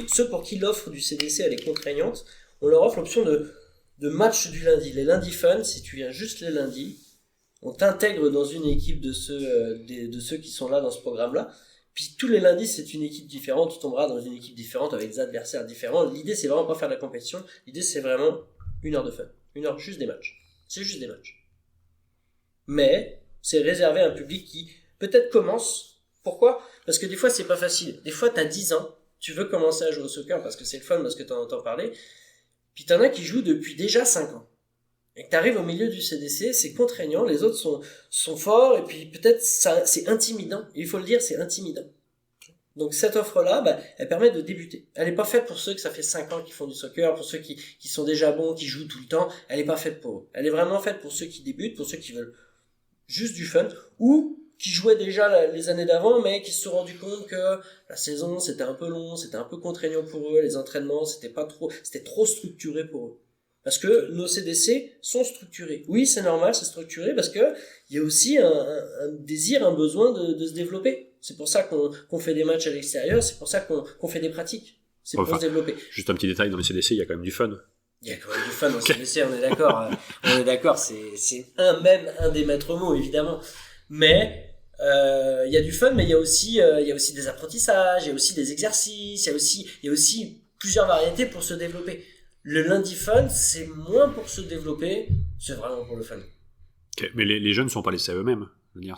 Ceux pour qui l'offre du CDC elle est contraignante, on leur offre l'option de match du lundi. Les lundis fun, si tu viens juste les lundis, on t'intègre dans une équipe de ceux qui sont là dans ce programme-là. Puis tous les lundis, c'est une équipe différente. Tu tomberas dans une équipe différente avec des adversaires différents. L'idée, c'est vraiment pas faire de la compétition. L'idée, c'est vraiment 1 heure de fun. 1 heure, juste des matchs. C'est juste des matchs. Mais c'est réservé à un public qui peut-être commence. Pourquoi ? Parce que des fois, c'est pas facile. Des fois, t'as 10 ans, tu veux commencer à jouer au soccer parce que c'est le fun, parce que t'en entends parler. Puis t'en as qui jouent depuis déjà 5 ans. Et que t'arrives au milieu du CDC, c'est contraignant, les autres sont forts, et puis peut-être ça, c'est intimidant. Il faut le dire, c'est intimidant. Donc cette offre-là, elle permet de débuter. Elle n'est pas faite pour ceux que ça fait 5 ans qui font du soccer, pour ceux qui sont déjà bons, qui jouent tout le temps. Elle n'est pas faite pour eux. Elle est vraiment faite pour ceux qui débutent, pour ceux qui veulent juste du fun, ou qui jouaient déjà les années d'avant, mais qui se sont rendus compte que la saison, c'était un peu long, c'était un peu contraignant pour eux, les entraînements, c'était trop structuré pour eux. Parce que nos CDC sont structurés. Oui, c'est normal, c'est structuré parce que il y a aussi un désir, un besoin de se développer. C'est pour ça qu'on fait des matchs à l'extérieur, c'est pour ça qu'on fait des pratiques. C'est pour se développer. Juste un petit détail, dans les CDC, il y a quand même du fun. Il y a quand même du fun au CDC, on est d'accord. On est d'accord, c'est un des maîtres mots, évidemment. Mais il y a du fun, mais il y a aussi des apprentissages, il y a aussi des exercices, il y a aussi plusieurs variétés pour se développer. Le lundi fun, c'est moins pour se développer, c'est vraiment pour le fun. Okay. Mais les jeunes ne sont pas laissés à eux-mêmes. Il y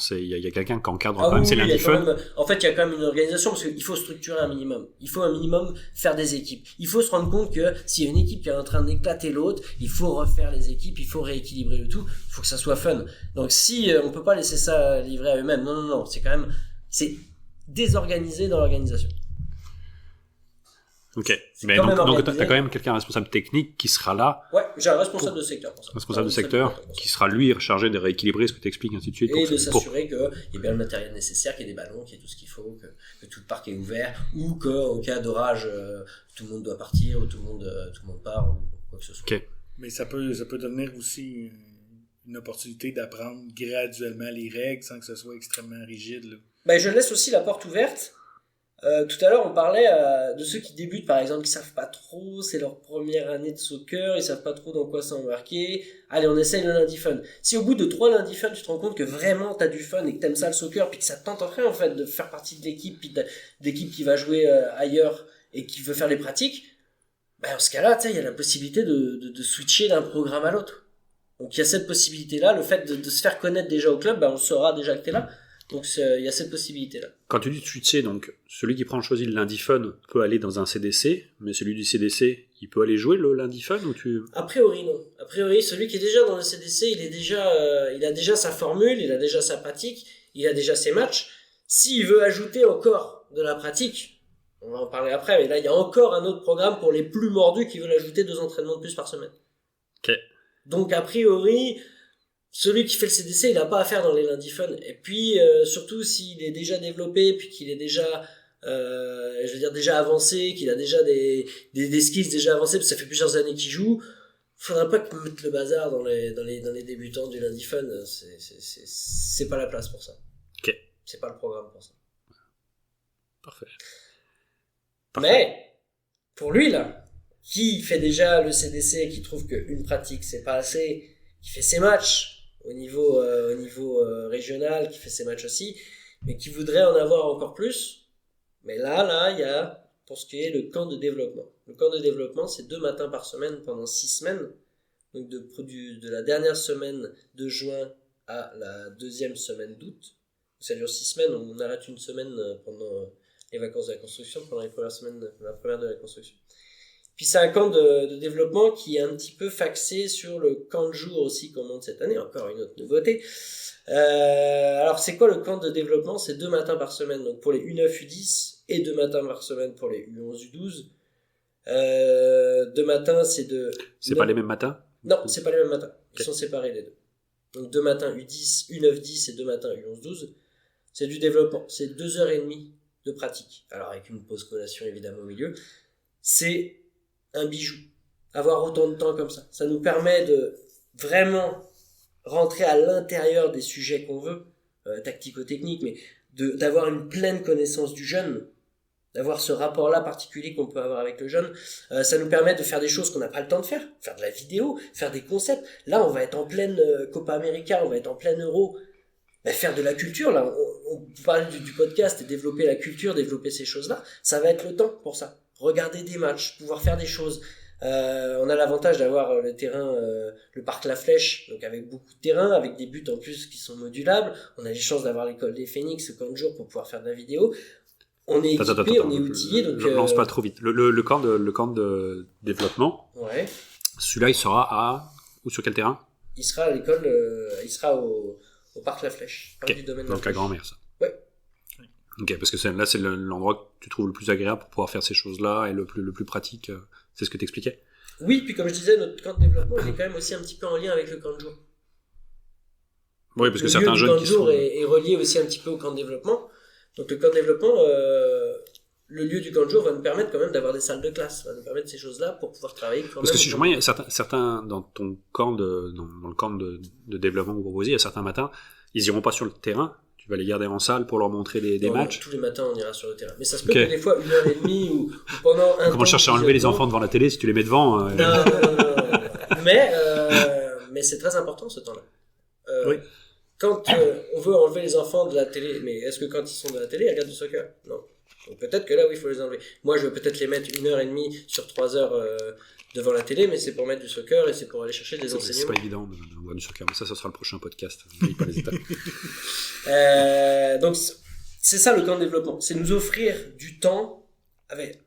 a quelqu'un qui encadre quand même ces lundi fun. En fait, il y a quand même une organisation parce qu'il faut structurer un minimum. Il faut un minimum faire des équipes. Il faut se rendre compte que s'il y a une équipe qui est en train d'éclater l'autre, il faut refaire les équipes, il faut rééquilibrer le tout. Il faut que ça soit fun. Donc si on peut pas laisser ça livrer à eux-mêmes, non, c'est désorganisé dans l'organisation. Ok, mais donc t'as quand même quelqu'un responsable technique qui sera là. Ouais, j'ai un responsable de secteur pour ça. Responsable de secteur qui sera lui chargé de rééquilibrer ce que t'expliques, ainsi de suite. Et de s'assurer qu'il y ait bien le matériel nécessaire, qu'il y ait des ballons, qu'il y ait tout ce qu'il faut, que tout le parc est ouvert, ou qu'en cas d'orage, tout le monde doit partir, ou tout le monde part, ou quoi que ce soit. Ok. Mais ça peut devenir aussi une opportunité d'apprendre graduellement les règles sans que ce soit extrêmement rigide, là. Je laisse aussi la porte ouverte. Tout à l'heure, on parlait de ceux qui débutent, par exemple, qui savent pas trop, c'est leur première année de soccer, ils savent pas trop dans quoi s'embarquer. Allez, on essaye le lundi fun. Si au bout de 3 lundis fun, tu te rends compte que vraiment t'as du fun et que t'aimes ça le soccer, puis que ça te tenterait en fait de faire partie de l'équipe, puis d'équipe qui va jouer ailleurs et qui veut faire les pratiques, dans ce cas-là, il y a la possibilité de switcher d'un programme à l'autre. Donc il y a cette possibilité-là, le fait de se faire connaître déjà au club, on saura déjà que t'es là. Donc il y a cette possibilité-là. Quand tu dis switcher, donc celui qui choisit le lundi fun peut aller dans un CDC, mais celui du CDC, il peut aller jouer le lundi fun ou tu... A priori non. A priori, celui qui est déjà dans le CDC, il a déjà sa formule, il a déjà sa pratique, il a déjà ses matchs. S'il veut ajouter encore de la pratique, on va en parler après, mais là il y a encore un autre programme pour les plus mordus qui veulent ajouter 2 entraînements de plus par semaine. Ok. Donc a priori, celui qui fait le CDC, il n'a pas à faire dans les lundis fun. Et puis, surtout s'il est déjà développé, puis qu'il est déjà, déjà avancé, qu'il a déjà des skills déjà avancés, parce que ça fait plusieurs années qu'il joue, faudra pas qu'il mette le bazar dans les débutants du lundi fun. C'est pas la place pour ça. Ok. C'est pas le programme pour ça. Parfait. Mais, pour lui, là, qui fait déjà le CDC, qui trouve qu'une pratique, c'est pas assez, qui fait ses matchs, au niveau régional, qui fait ses matchs aussi, mais qui voudraient en avoir encore plus. Mais là, il y a, pour ce qui est le camp de développement. Le camp de développement, c'est 2 matins par semaine pendant 6 semaines. Donc de la dernière semaine de juin à la 2e semaine d'août. Ça dure 6 semaines, on arrête une semaine pendant les vacances de la construction, pendant la première de la construction. Puis c'est un camp de développement qui est un petit peu faxé sur le camp de jour aussi qu'on monte cette année, encore une autre nouveauté. Alors c'est quoi le camp de développement? C'est 2 matins par semaine, donc pour les U9, U10, et 2 matins par semaine pour les U11, U12. 2 matins, c'est de... C'est pas les mêmes matins? Non, c'est pas les mêmes matins. Ils Okay. sont séparés les deux. Donc 2 matins U10, U9, 10 et 2 matins U11, 12. C'est du développement. C'est 2h30 de pratique. Alors avec une pause collation évidemment au milieu. C'est un bijou. Avoir autant de temps comme ça. Ça nous permet de vraiment rentrer à l'intérieur des sujets qu'on veut, tactico-techniques, mais d'avoir une pleine connaissance du jeune, d'avoir ce rapport-là particulier qu'on peut avoir avec le jeune. Ça nous permet de faire des choses qu'on n'a pas le temps de faire de la vidéo, faire des concepts. Là, on va être en pleine Copa América, on va être en pleine Euro. Faire de la culture, là, on parle du podcast et développer la culture, développer ces choses-là, ça va être le temps pour ça. Regarder des matchs, pouvoir faire des choses. On a l'avantage d'avoir le terrain, le parc La Flèche, donc avec beaucoup de terrain, avec des buts en plus qui sont modulables. On a les chances d'avoir l'école des Phoenix au camp de jour pour pouvoir faire de la vidéo. On est équipé, on est outillé. Donc lance pas trop vite. Le camp de développement, ouais. Celui-là, il sera ou sur quel terrain? Il sera à l'école, il sera au parc La Flèche, parc du domaine de la Donc la Flèche. grand-mère, ça. Ouais. Ok, parce que là, c'est l'endroit que tu trouves le plus agréable pour pouvoir faire ces choses-là et le plus pratique. C'est ce que t'expliquais. Oui, puis comme je disais, notre camp de développement, il est quand même aussi un petit peu en lien avec le camp de jour. Oui, parce que Le certains lieu du jeunes camp qui de jour sont... est relié aussi un petit peu au camp de développement. Donc le camp de développement, le lieu du camp de jour va nous permettre quand même d'avoir des salles de classe, va nous permettre ces choses-là pour pouvoir travailler quand Parce même. que si je comprends, il y a certains dans ton camp dans le camp de développement que vous proposez, il y a certains matins, ils iront pas sur le terrain. Tu vas les garder en salle pour leur montrer des Non, matchs. tous les matins, on ira sur le terrain. Mais ça se peut Ok. que des fois, 1h30 ou pendant un temps... Comment chercher à enlever les enfants devant la télé si tu les mets devant Non. Mais c'est très important ce temps-là. Oui. Quand on veut enlever les enfants de la télé, mais est-ce que quand ils sont de la télé, ils regardent du soccer? Non. Donc peut-être que là, oui, il faut les enlever. Moi, je vais peut-être les mettre 1h30 sur 3 heures devant la télé, mais c'est pour mettre du soccer et c'est pour aller chercher des c'est enseignements. pas évident de voir du soccer, mais ça sera le prochain podcast. Je ne pas les étapes. Donc c'est ça le camp de développement, c'est nous offrir du temps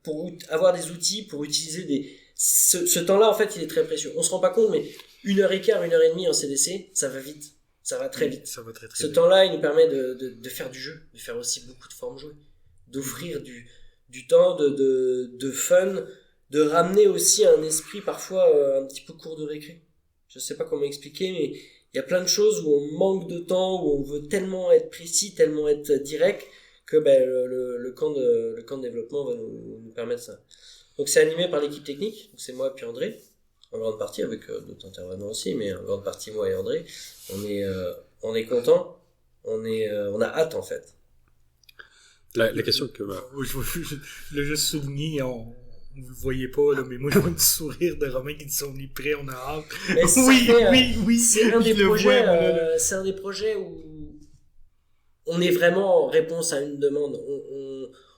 pour avoir des outils, pour utiliser ce temps-là en fait il est très précieux. On se rend pas compte mais 1h15, 1h30 en CDC, ça va vite, ça va très vite. Ça va très très Ce vite. temps-là il nous permet de faire du jeu, de faire aussi beaucoup de formes jouées, d'offrir du temps de fun, de ramener aussi un esprit parfois un petit peu court de récré. Je sais pas comment expliquer mais il y a plein de choses où on manque de temps, où on veut tellement être précis, tellement être direct, que le camp de développement va nous permettre ça. Donc c'est animé par l'équipe technique, donc c'est moi puis André, en grande partie, avec d'autres intervenants aussi, mais en grande partie moi et André. On est content, on a hâte en fait. La question que... Je l'ai juste souligné, vous le voyez pas, là, mais moi, je vois le sourire de Romain qui dit on est prêt, on a hâte. Mais ça Oui, fait, oui, c'est un des je le projets, vois, moi, là. c'est un des projets où on est vraiment en réponse à une demande.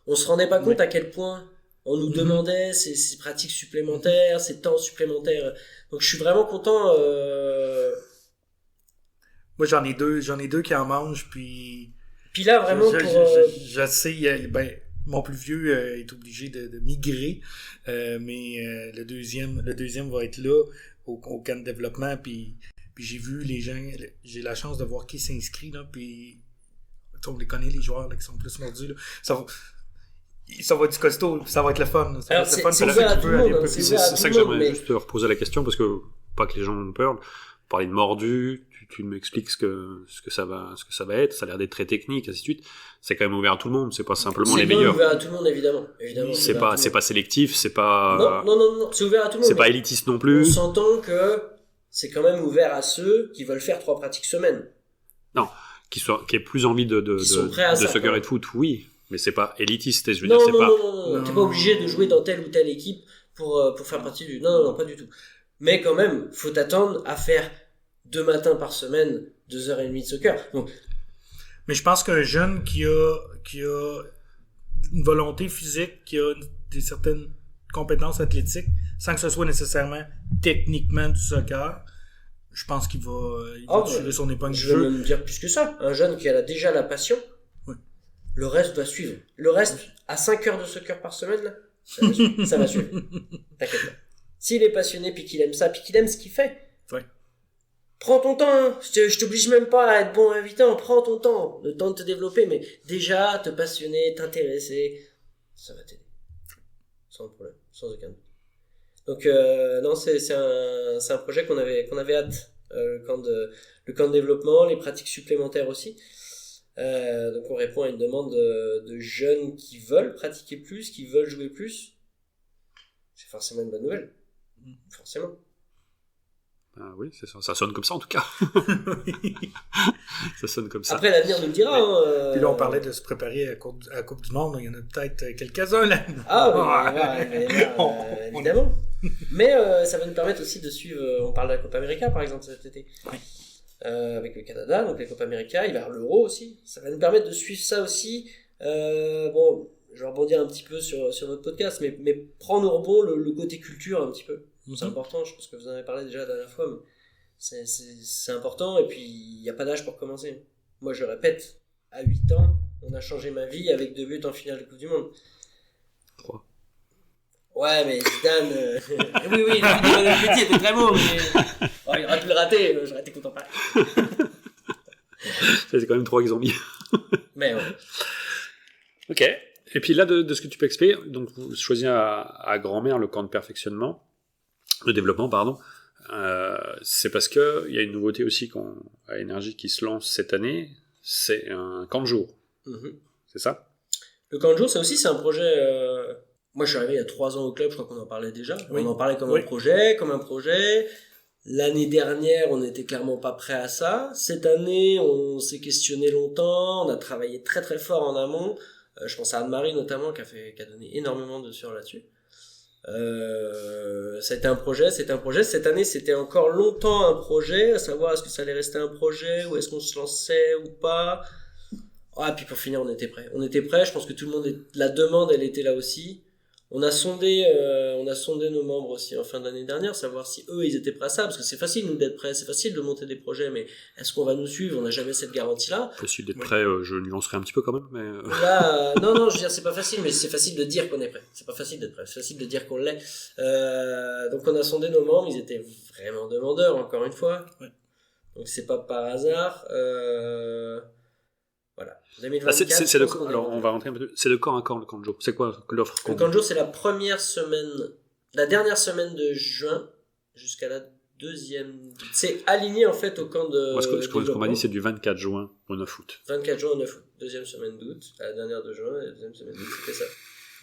On se rendait pas compte à quel point on nous demandait ces pratiques supplémentaires, ces temps supplémentaires. Donc je suis vraiment content. Moi, j'en ai deux qui en mangent, puis Puis là vraiment je sais, mon plus vieux est obligé de migrer, mais le deuxième va être là au camp de développement, puis j'ai vu les gens, j'ai la chance de voir qui s'inscrit là, puis on les connaît les joueurs là, qui sont plus mordus là. Ça va être du costaud, ça va être le fun. Ça va Alors, être le fun, c'est ça ouvert fait à qu'il tout peut le aller monde, un peu c'est plus. C'est ouvert à ça tout que le monde, j'aimerais mais- juste te reposer la question, parce que pas que les gens ont peur. Parler de mordu, tu m'expliques ce que ça va être, ça a l'air d'être très technique, ainsi de suite. C'est quand même ouvert à tout le monde, c'est pas simplement C'est les bien meilleurs. ouvert à tout le monde évidemment. C'est ouvert à pas tout le monde. sélectif, c'est pas Non, c'est ouvert à tout le monde. c'est pas mais élitiste non on plus. s'entend que c'est quand même ouvert à ceux qui veulent faire 3 pratiques semaine. Qui aient plus envie de Qui sont prêts à ça, soccer quoi. et de foot, oui, mais c'est pas élitiste, je veux Non, dire, c'est non, pas non, t'es pas obligé de jouer dans telle ou telle équipe pour faire partie du... Non, pas du tout. Mais quand même, faut t'attendre à faire 2 matins par semaine, 2h30 de soccer. Donc, Mais je pense qu'un jeune qui a une volonté physique, qui a des certaines compétences athlétiques, sans que ce soit nécessairement techniquement du soccer, je pense qu'il va tirer son épingle du Je veux jeu. même dire plus que ça. Un jeune qui a déjà la passion, Ouais. le reste va suivre. Le reste, à 5 heures de soccer par semaine, là, ça va suivre. T'inquiète pas. S'il est passionné, puis qu'il aime ça, puis qu'il aime ce qu'il fait, Ouais. prends ton temps. Hein. Je t'oblige même pas à être bon invitant. Prends ton temps. Le temps de te développer, mais déjà, te passionner, t'intéresser, ça va t'aider. Sans problème. Sans aucun doute. Donc, non, c'est un projet qu'on avait hâte. Le camp de développement, les pratiques supplémentaires aussi. Donc on répond à une demande de jeunes qui veulent pratiquer plus, qui veulent jouer plus. C'est forcément une bonne nouvelle. Forcément. Ah oui, c'est ça. Ça sonne comme ça en tout cas. Ça sonne comme ça. Après, l'avenir nous le dira. Hein, Puis là, on parlait de se préparer à la Coupe du Monde. Il y en a peut-être quelques-uns là. Ah oui, évidemment. Mais ça va nous permettre aussi de suivre. On parle de la Copa América par exemple cet été. Oui. Avec le Canada, donc la Copa América, il va y avoir l'Euro aussi. Ça va nous permettre de suivre ça aussi. Bon, je vais rebondir un petit peu sur notre podcast, mais prendre au rebond le côté culture un petit peu. C'est important, je pense que vous en avez parlé déjà la dernière fois, mais c'est important, et puis il n'y a pas d'âge pour commencer. Moi je répète, à 8 ans, on a changé ma vie avec 2 buts en finale de Coupe du Monde. 3. Ouais, mais Zidane... oui, le but de petit était très beau, mais... Oh, il aurait pu le rater, j'aurais été content pareil. C'est quand même 3 qu'ils ont mis. Mais ouais. Ok. Et puis là, de ce que tu peux expliquer, donc vous choisissez à grand-mère le camp de perfectionnement, le développement, pardon. C'est parce que il y a une nouveauté aussi à Énergie qui se lance cette année, c'est un camp de jour. C'est ça? Le camp de jour, c'est un projet... Moi, je suis arrivé il y a 3 ans au club, je crois qu'on en parlait déjà. Oui. On en parlait comme un projet. L'année dernière, on n'était clairement pas prêt à ça. Cette année, on s'est questionné longtemps, on a travaillé très très fort en amont. Je pense à Anne-Marie notamment, qui a donné énormément de sueur là-dessus. Ça a été un projet. Cette année, c'était encore longtemps un projet, à savoir est-ce que ça allait rester un projet, ou est-ce qu'on se lançait ou pas. Ah, puis pour finir, on était prêt. Je pense que tout le monde, la demande, elle était là aussi. On a sondé nos membres aussi en fin d'année dernière, savoir si eux ils étaient prêts à ça, parce que c'est facile nous d'être prêts, c'est facile de monter des projets, mais est-ce qu'on va nous suivre? On n'a jamais cette garantie-là. Possible d'être prêt, je nuancerai un petit peu quand même, mais... Là, non, je veux dire c'est pas facile, mais c'est facile de dire qu'on est prêt. C'est pas facile d'être prêt, c'est facile de dire qu'on l'est. Donc on a sondé nos membres, ils étaient vraiment demandeurs, encore une fois. Ouais. Donc c'est pas par hasard. Voilà. 2024, alors on va rentrer un peu. C'est de quand à quand le camp de jour? C'est quoi l'offre? Le camp de jour, c'est la dernière semaine de juin jusqu'à la deuxième. C'est aligné en fait au camp de. Moi, ce qu'on m'a dit, c'est du 24 juin au 9 août. 24 juin au 9 août. Deuxième semaine d'août. La dernière de juin, la deuxième semaine d'août, c'était ça.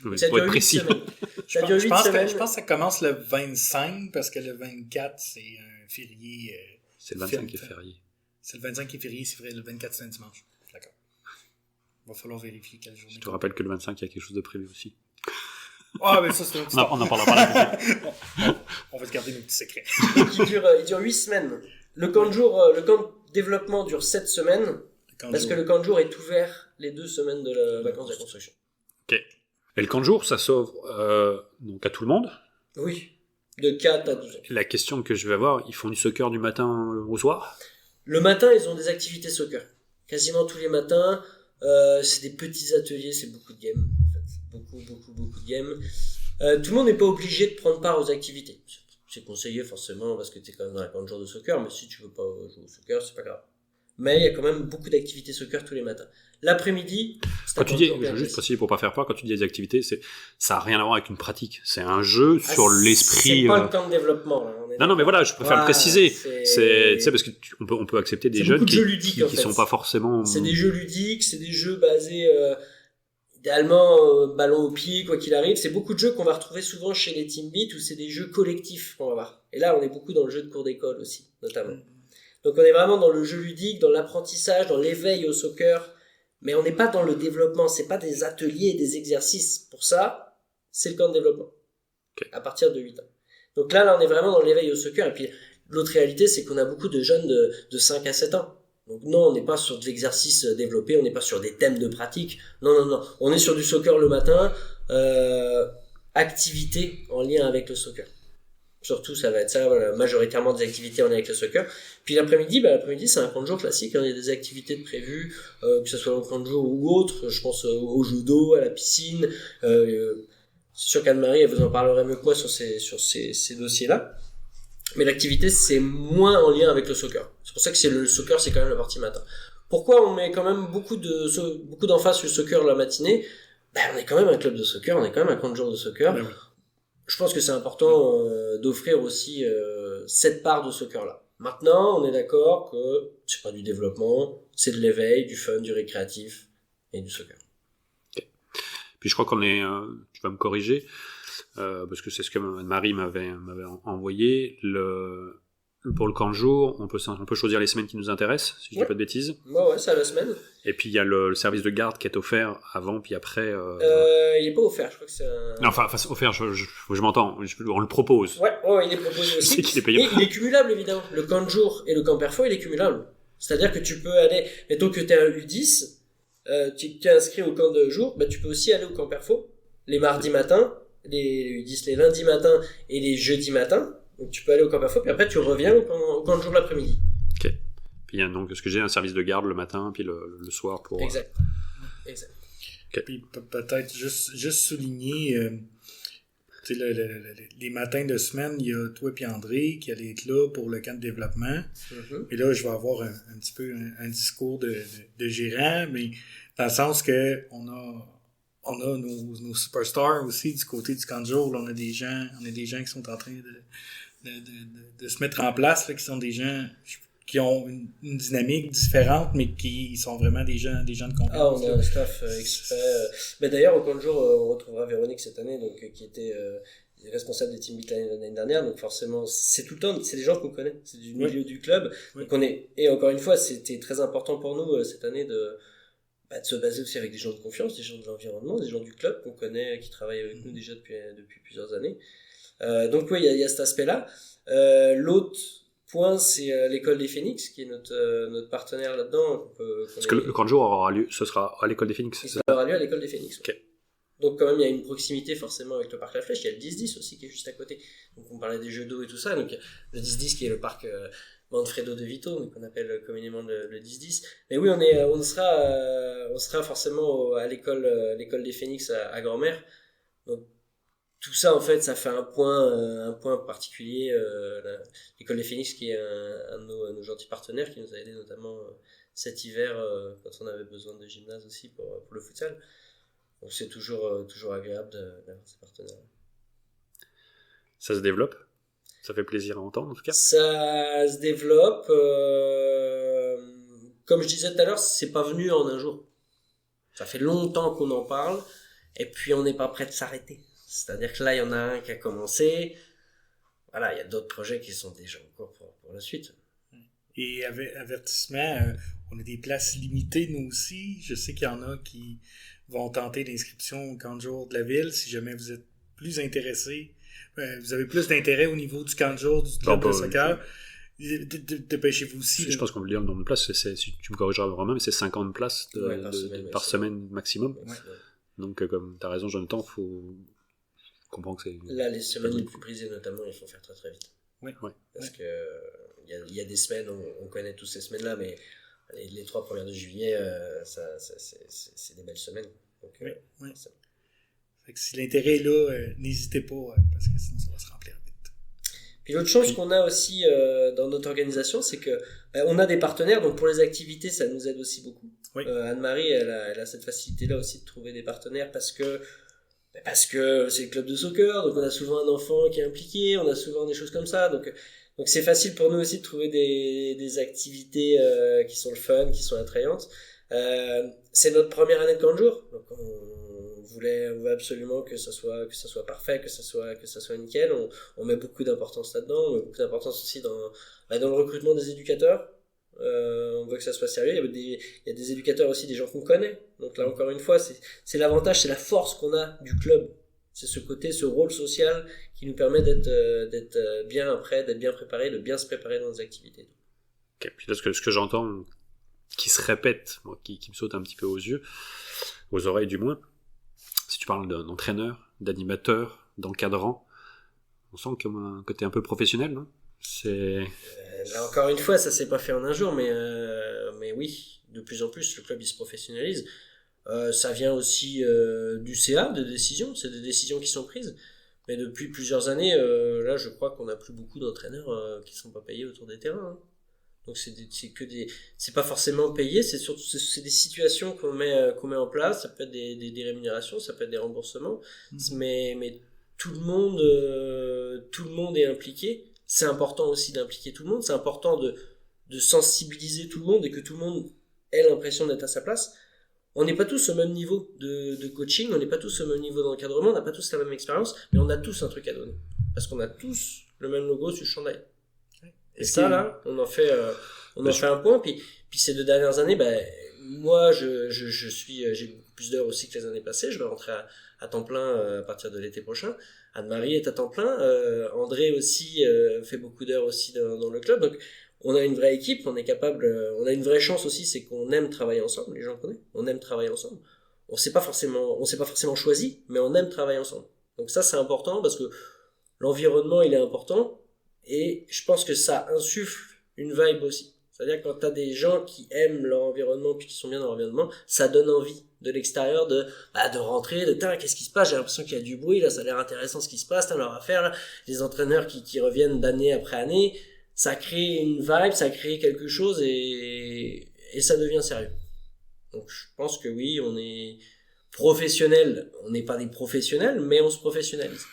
Oui, ça pour dure être 8 précis. semaines. Ça dure 8 je semaines. pense que ça commence le 25 parce que le 24 c'est un férié. C'est le 25 qui est férié. C'est le 25 qui est férié, c'est vrai, le 24 c'est un dimanche. D'accord. Il va falloir vérifier quelle journée. Je te rappelle que le 25 il y a quelque chose de prévu aussi. Ah, mais ça c'est un petit On en parlera pas. On va se garder nos petits secrets. Il dure 8 semaines. Le camp de développement dure 7 semaines. Parce que le camp de jour est ouvert les 2 semaines de la vacances de la construction. Ok. Et le camp de jour, ça s'ouvre donc à tout le monde. Oui. De 4 à 12 ans. La question que je vais avoir, ils font du soccer du matin au soir? Le matin, ils ont des activités soccer. Quasiment tous les matins. C'est des petits ateliers, c'est beaucoup de games. En fait. Beaucoup de games. Tout le monde n'est pas obligé de prendre part aux activités. C'est conseillé forcément parce que tu es quand même dans la camp de jour de soccer, mais si tu veux pas jouer au soccer, c'est pas grave. Mais il y a quand même beaucoup d'activités soccer tous les matins. L'après-midi, quand tu dis, je veux juste préciser pour pas faire peur, quand tu dis des activités, ça a rien à voir avec une pratique. C'est un jeu sur l'esprit. C'est pas le camp de développement. Là, non, mais voilà, je préfère le préciser. C'est parce que on peut accepter des jeunes qui sont pas forcément. C'est des jeux ludiques, c'est des jeux basés idéalement ballon au pied, quoi qu'il arrive. C'est beaucoup de jeux qu'on va retrouver souvent chez les Team Beat où c'est des jeux collectifs qu'on va voir. Et là, on est beaucoup dans le jeu de cours d'école aussi, notamment. Donc on est vraiment dans le jeu ludique, dans l'apprentissage, dans l'éveil au soccer, mais on n'est pas dans le développement, c'est pas des ateliers, des exercices. Pour ça, c'est le camp de développement, à partir de 8 ans. Donc là, on est vraiment dans l'éveil au soccer, et puis l'autre réalité, c'est qu'on a beaucoup de jeunes de 5 à 7 ans. Donc non, on n'est pas sur de l'exercice développé, on n'est pas sur des thèmes de pratique. Non. On est sur du soccer le matin, activité en lien avec le soccer. Surtout, ça va être ça, voilà, majoritairement des activités en lien avec le soccer. Puis l'après-midi, c'est un camp de jour classique. Hein, il y a des activités de prévues, que ce soit dans le camp de jour ou autre. Je pense au judo, à la piscine. C'est sûr qu'Anne-Marie, elle vous en parlerait mieux que moi sur ces dossiers-là. Mais l'activité, c'est moins en lien avec le soccer. C'est pour ça que le soccer, c'est quand même la partie matin. Pourquoi on met quand même beaucoup d'emphase sur le soccer la matinée? On est quand même un club de soccer, on est quand même un camp de jour de soccer. Ben oui. Je pense que c'est important d'offrir aussi cette part de soccer-là. Maintenant, on est d'accord que c'est pas du développement, c'est de l'éveil, du fun, du récréatif et du soccer. Okay. Puis je crois qu'on est... tu vas me corriger, parce que c'est ce que Marie m'avait envoyé. Pour le camp de jour, on peut choisir les semaines qui nous intéressent, si je dis pas de bêtises. Ouais, c'est à la semaine. Et puis il y a le service de garde qui est offert avant, puis après... il est pas offert, je crois que c'est un... Non, enfin offert, je m'entends, on le propose. Ouais, il est proposé aussi. C'est qu'il est payant. Et il est cumulable, évidemment. Le camp de jour et le camp perfo, il est cumulable. C'est-à-dire que tu peux aller... Mettons que t'es un U10, tu t'es inscrit au camp de jour, tu peux aussi aller au camp perfo les mardis matins, les U10 les lundis matins et les jeudis matins. Donc tu peux aller au camp perfo, puis après tu reviens au camp de jour l'après-midi. Ok. Puis il y a donc ce que j'ai, un service de garde le matin, puis le soir pour... Exact. Okay. Puis peut-être juste souligner, les matins de semaine, il y a toi et André qui allez être là pour le camp de développement. Mm-hmm. Et là, je vais avoir un petit peu un discours de gérant, mais dans le sens que on a nos superstars aussi du côté du camp de jour. Là, on a des gens qui sont en train de se mettre en place, là, qui sont des gens qui ont une dynamique différente, mais qui sont vraiment des gens de confiance. On a un staff exprès. Mais d'ailleurs, au camp de jour, on retrouvera Véronique cette année, donc qui était responsable des team beat l'année dernière. Donc forcément, c'est tout le temps, c'est des gens qu'on connaît, c'est du milieu du club. Oui. Donc et encore une fois, c'était très important pour nous cette année de se baser aussi avec des gens de confiance, des gens de l'environnement, des gens du club qu'on connaît, qui travaillent avec nous déjà depuis plusieurs années. Donc oui, il y a cet aspect-là. L'autre point, c'est l'école des Phénix, qui est notre partenaire là-dedans. Parce que le camp de jour aura lieu, ce sera à l'école des Phénix. Ça aura lieu à l'école des Phénix. Ok. Donc quand même, il y a une proximité forcément avec le parc La Flèche. Il y a le 10-10 aussi qui est juste à côté. Donc on parlait des jeux d'eau et tout ça. Donc le 10-10 qui est le parc Manfredo de Vito, donc on appelle communément le 10-10. Mais oui, on sera forcément à l'école des Phénix à Grand-Mère. Donc tout ça, en fait, ça fait un point particulier. L'école des Phénix, qui est un de nos gentils partenaires, qui nous a aidé notamment cet hiver quand on avait besoin de gymnase aussi pour le futsal. Donc c'est toujours agréable d'avoir ces partenaires. Ça se développe. Ça fait plaisir à entendre, en tout cas. Ça se développe. Comme je disais tout à l'heure, c'est pas venu en un jour. Ça fait longtemps qu'on en parle, et puis on n'est pas prêt de s'arrêter. C'est-à-dire que là, il y en a un qui a commencé. Voilà, il y a d'autres projets qui sont déjà en cours pour la suite. Et avertissement, on a des places limitées, nous aussi. Je sais qu'il y en a qui vont tenter l'inscription au camp de jour de la ville. Si jamais vous êtes plus intéressé, vous avez plus d'intérêt au niveau du camp de jour du club de soccer, dépêchez-vous aussi. Je pense qu'on peut dire le nombre de places. Si tu me corrigeras vraiment, mais c'est 50 places par semaine maximum. Ouais. Donc, comme tu as raison, Jonathan, il faut comprendre que c'est... Là, les semaines les plus brisées, notamment, il faut faire très très vite. Oui. Parce que il y a des semaines, on connaît toutes ces semaines-là, mais les 3 premières de juillet, c'est des belles semaines. Donc, oui. Fait que si l'intérêt est là, n'hésitez pas, parce que sinon ça va se remplir vite. Puis l'autre chose qu'on a aussi dans notre organisation, c'est que on a des partenaires, donc pour les activités, ça nous aide aussi beaucoup. Oui. Anne-Marie, elle a cette facilité-là aussi de trouver des partenaires parce que c'est le club de soccer, donc on a souvent un enfant qui est impliqué, on a souvent des choses comme ça, donc c'est facile pour nous aussi de trouver des activités qui sont le fun, qui sont attrayantes. C'est notre première année de camp de jour, donc on voulait absolument que ça soit parfait, que ça soit nickel. On met beaucoup d'importance là-dedans, on met beaucoup d'importance aussi dans le recrutement des éducateurs. On veut que ça soit sérieux. Il y a des éducateurs aussi, des gens qu'on connaît. Donc là, encore une fois, c'est l'avantage, c'est la force qu'on a du club. C'est ce rôle social qui nous permet d'être bien prêt, d'être bien préparé, de bien se préparer dans les activités. Okay. Puis là, ce que j'entends, qui se répète, moi, qui me saute un petit peu aux yeux, aux oreilles du moins. Si tu parles d'entraîneur, d'animateur, d'encadrant, on sent comme un côté un peu professionnel, non? Là, encore une fois, ça s'est pas fait en un jour, mais oui, de plus en plus, le club il se professionnalise. Ça vient aussi du CA, de décisions, c'est des décisions qui sont prises. Mais depuis plusieurs années, là, je crois qu'on n'a plus beaucoup d'entraîneurs qui sont pas payés autour des terrains. Hein. Donc c'est pas forcément payé, c'est surtout c'est des situations qu'on met en place. Ça peut être des rémunérations, ça peut être des remboursements, mais tout le monde est impliqué. C'est important aussi d'impliquer tout le monde. C'est important de sensibiliser tout le monde et que tout le monde ait l'impression d'être à sa place. On n'est pas tous au même niveau de coaching, on n'est pas tous au même niveau d'encadrement, on n'a pas tous la même expérience, mais on a tous un truc à donner. Parce qu'on a tous le même logo sur le chandail. Et ça, là, on en fait un point. Puis ces 2 dernières années, moi, j'ai beaucoup plus d'heures aussi que les années passées. Je vais rentrer à temps plein à partir de l'été prochain. Anne-Marie est à temps plein. André aussi fait beaucoup d'heures aussi dans le club. Donc, on a une vraie équipe, on est capable, on a une vraie chance aussi, c'est qu'on aime travailler ensemble, les gens connaissent, on aime travailler ensemble. On s'est pas forcément choisi, mais on aime travailler ensemble. Donc ça, c'est important parce que l'environnement, il est important et je pense que ça insuffle une vibe aussi. C'est-à-dire que quand t'as des gens qui aiment leur environnement puis qui sont bien dans l'environnement, ça donne envie de l'extérieur de rentrer, qu'est-ce qui se passe, j'ai l'impression qu'il y a du bruit, là, ça a l'air intéressant ce qui se passe, leur affaire, là, les entraîneurs qui reviennent d'année après année, ça crée une vibe, ça crée quelque chose et ça devient sérieux. Donc je pense que oui, on est professionnels, on n'est pas des professionnels, mais on se professionnalise.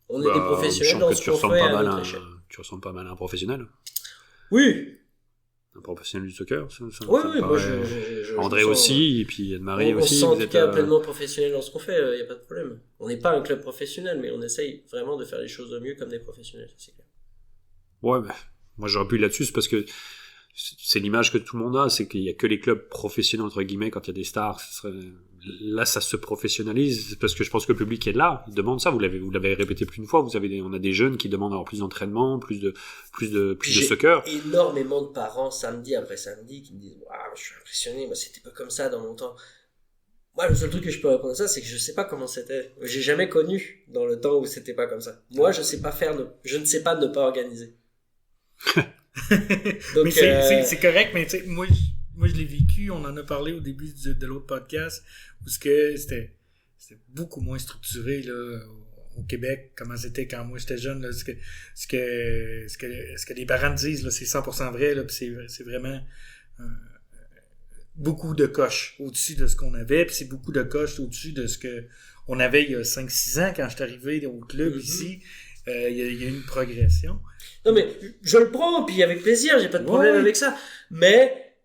On est des professionnels dans ce qu'on fait à notre échelle. Tu ressembles pas mal à un professionnel. Oui. Un professionnel du soccer. Oui, moi je André aussi, et puis Anne-Marie aussi. On se sent en tout cas pleinement professionnel dans ce qu'on fait, il n'y a pas de problème. On n'est pas un club professionnel, mais on essaye vraiment de faire les choses au mieux comme des professionnels, ça, c'est clair. Ouais, moi j'aurais pu là-dessus, c'est parce que c'est l'image que tout le monde a, c'est qu'il y a que les clubs professionnels entre guillemets quand il y a des stars. Là, ça se professionnalise parce que je pense que le public est là, il demande ça. Vous l'avez répété plus d'une fois. On a des jeunes qui demandent avoir plus d'entraînement, plus de soccer. Énormément de parents samedi après samedi qui me disent waouh, je suis impressionné. Moi, c'était pas comme ça dans mon temps. Moi, le seul truc que je peux répondre à ça, c'est que je sais pas comment c'était. J'ai jamais connu dans le temps où c'était pas comme ça. Moi, je ne sais pas ne pas organiser. Donc, mais c'est correct, mais tu sais, moi je l'ai vécu, on en a parlé au début de l'autre podcast, où c'était beaucoup moins structuré là, au Québec, comment c'était quand moi j'étais jeune, là, ce que les parents disent, là, c'est 100% vrai, là, puis c'est vraiment beaucoup de coches au-dessus de ce qu'on avait, puis c'est beaucoup de coches au-dessus de ce que on avait il y a 5-6 ans quand je suis arrivé au club ici. Il y a une progression. Non mais je le prends puis avec plaisir, j'ai pas de problème avec ça. Mais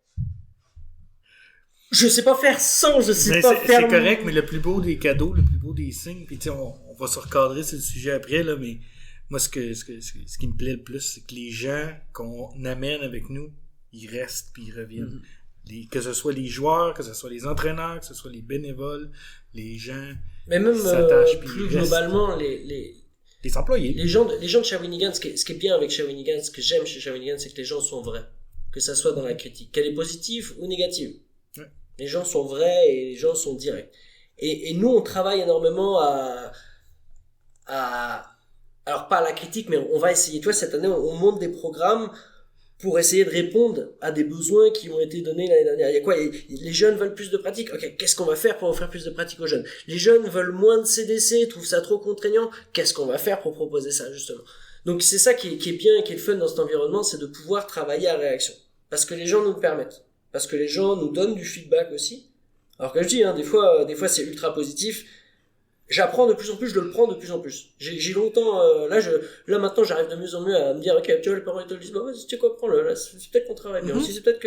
je sais pas faire sans, je sais pas faire. C'est correct, mais le plus beau des cadeaux, le plus beau des signes, puis tu sais, on va se recadrer sur le sujet après là, mais moi ce qui me plaît le plus, c'est que les gens qu'on amène avec nous, ils restent puis ils reviennent. Que ce soit les joueurs, que ce soit les entraîneurs, que ce soit les bénévoles, les gens. Mais même plus globalement les employés. Les gens de Shawinigan, ce qui est bien avec Shawinigan, ce que j'aime chez Shawinigan, c'est que les gens sont vrais. Que ça soit dans la critique, qu'elle est positive ou négative. Ouais. Les gens sont vrais et les gens sont directs. Et nous, on travaille énormément alors pas à la critique, mais on va essayer. Tu vois, cette année, on monte des programmes pour essayer de répondre à des besoins qui ont été donnés l'année dernière. Il y a quoi? Les jeunes veulent plus de pratique. Ok, qu'est-ce qu'on va faire pour offrir plus de pratique aux jeunes? Les jeunes veulent moins de CDC, trouvent ça trop contraignant. Qu'est-ce qu'on va faire pour proposer ça, justement? Donc c'est ça qui est bien et qui est le fun dans cet environnement, c'est de pouvoir travailler à réaction. Parce que les gens nous le permettent. Parce que les gens nous donnent du feedback aussi. Alors que je dis, des fois c'est ultra positif. J'apprends de plus en plus, je le prends de plus en plus. J'ai longtemps, là maintenant j'arrive de mieux en mieux à me dire, ok, tu vois, les parents ils te le disent, bah vas-y, tu sais quoi, prends-le, là, c'est peut-être qu'on travaille bien. Aussi, c'est peut-être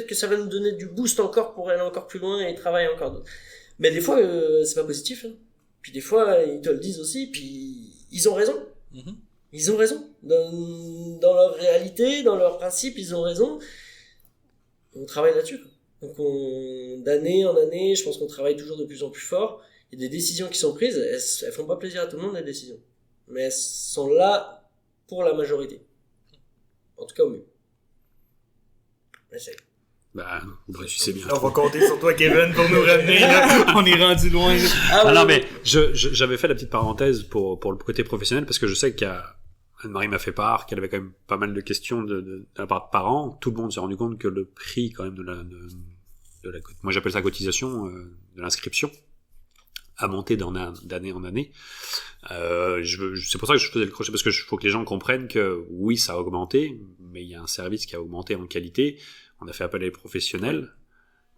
que ça va nous donner du boost encore pour aller encore plus loin et travailler encore d'autres. Mais des fois, c'est pas positif, hein. Puis des fois, ils te le disent aussi, puis ils ont raison. Ils ont raison. Dans leur réalité, dans leurs principes, ils ont raison. On travaille là-dessus, quoi. Donc d'année en année, je pense qu'on travaille toujours de plus en plus fort. Il y a des décisions qui sont prises, elles font pas plaisir à tout le monde, les décisions. Mais elles sont là pour la majorité. En tout cas, au mieux. Essaye. Bah, bref, tu sais bien. On va compter sur toi, Kevin, pour nous ramener. Là. On est rendu loin. Là. Ah, non, mais j'avais fait la petite parenthèse pour le côté professionnel parce que je sais Anne-Marie m'a fait part qu'elle avait quand même pas mal de questions de la part de parents. Tout le monde s'est rendu compte que le prix quand même de la moi j'appelle ça cotisation de l'inscription a monté d'année en année. C'est pour ça que je faisais le crochet parce que faut que les gens comprennent que oui ça a augmenté, mais il y a un service qui a augmenté en qualité. On a fait appel à des professionnels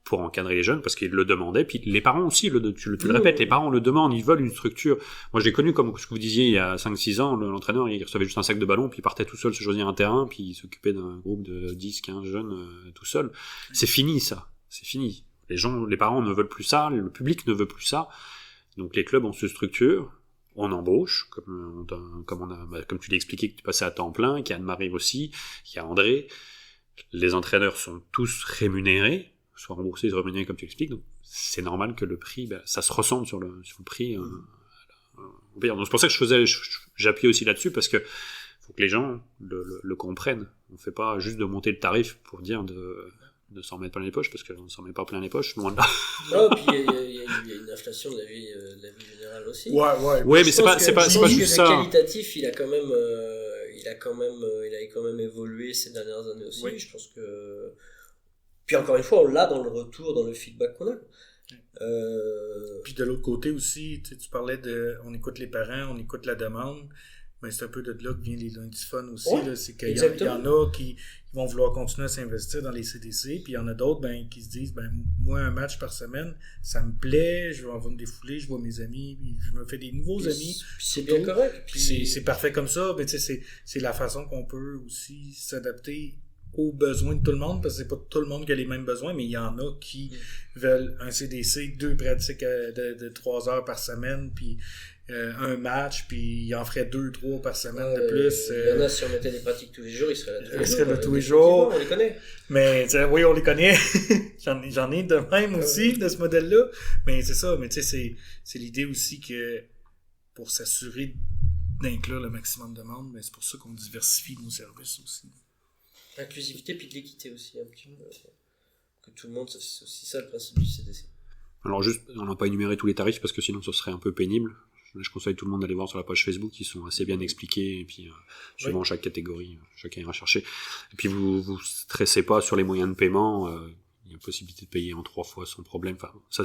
pour encadrer les jeunes parce qu'ils le demandaient, puis les parents aussi, tu le répètes, les parents le demandent, ils veulent une structure. Moi j'ai connu, comme ce que vous disiez il y a 5-6 ans, l'entraîneur il recevait juste un sac de ballon, puis il partait tout seul se choisir un terrain, puis il s'occupait d'un groupe de 10-15 jeunes tout seul. C'est fini ça, c'est fini. Les parents ne veulent plus ça, le public ne veut plus ça, donc les clubs ont se structure, on embauche, comme tu l'as expliqué que tu passais à temps plein, qu'il y a Anne-Marie aussi, qu'il y a André, les entraîneurs sont tous rémunérés, soit remboursés, soit rémunérés comme tu l'expliques, donc c'est normal que le prix, ça se ressente sur le prix. Donc c'est pour ça que j'appuie aussi là-dessus, parce que faut que les gens le comprennent. On fait pas juste de monter le tarif pour dire de s'en mettre plein les poches, parce qu'on ne s'en met pas plein les poches, loin de là. Non, puis il y a une inflation de la vie générale aussi. Ouais, mais c'est pas juste ça. Le qualitatif, il a quand même évolué ces dernières années aussi. Oui. Je pense que. Puis encore une fois, on l'a dans le retour, dans le feedback qu'on a. Puis de l'autre côté aussi, tu parlais on écoute les parents, on écoute la demande. Mais c'est un peu de là que vient les lundis fun aussi. Ouais, là, c'est qu'il y en a qui vont vouloir continuer à s'investir dans les CDC, puis il y en a d'autres qui se disent moi, un match par semaine, ça me plaît, je vais me défouler, je vois mes amis, puis je me fais des nouveaux amis. Puis c'est bien correct. Puis c'est parfait comme ça, mais tu sais, c'est la façon qu'on peut aussi s'adapter aux besoins de tout le monde, parce que c'est pas tout le monde qui a les mêmes besoins, mais il y en a qui veulent un CDC, 2 pratiques de 3 heures par semaine, puis un match, puis il en ferait 2-3 par semaine de plus. Il y en a, si on mettait des pratiques tous les jours, ils seraient là tous les jours. On les connaît. Mais oui, on les connaît. J'en ai de même aussi, de ce modèle-là. Mais c'est ça, mais tu sais, c'est l'idée aussi que pour s'assurer d'inclure le maximum de monde, mais c'est pour ça qu'on diversifie nos services aussi. L'inclusivité puis de l'équité aussi, un petit peu. Que tout le monde, c'est aussi ça le principe du CDC. Alors juste, on n'a pas énuméré tous les tarifs parce que sinon ce serait un peu pénible. Je conseille tout le monde d'aller voir sur la page Facebook, qui sont assez bien expliqués, et puis suivant chaque catégorie, chacun ira chercher. Et puis vous stressez pas sur les moyens de paiement, il y a possibilité de payer en 3 fois sans problème. Enfin, ça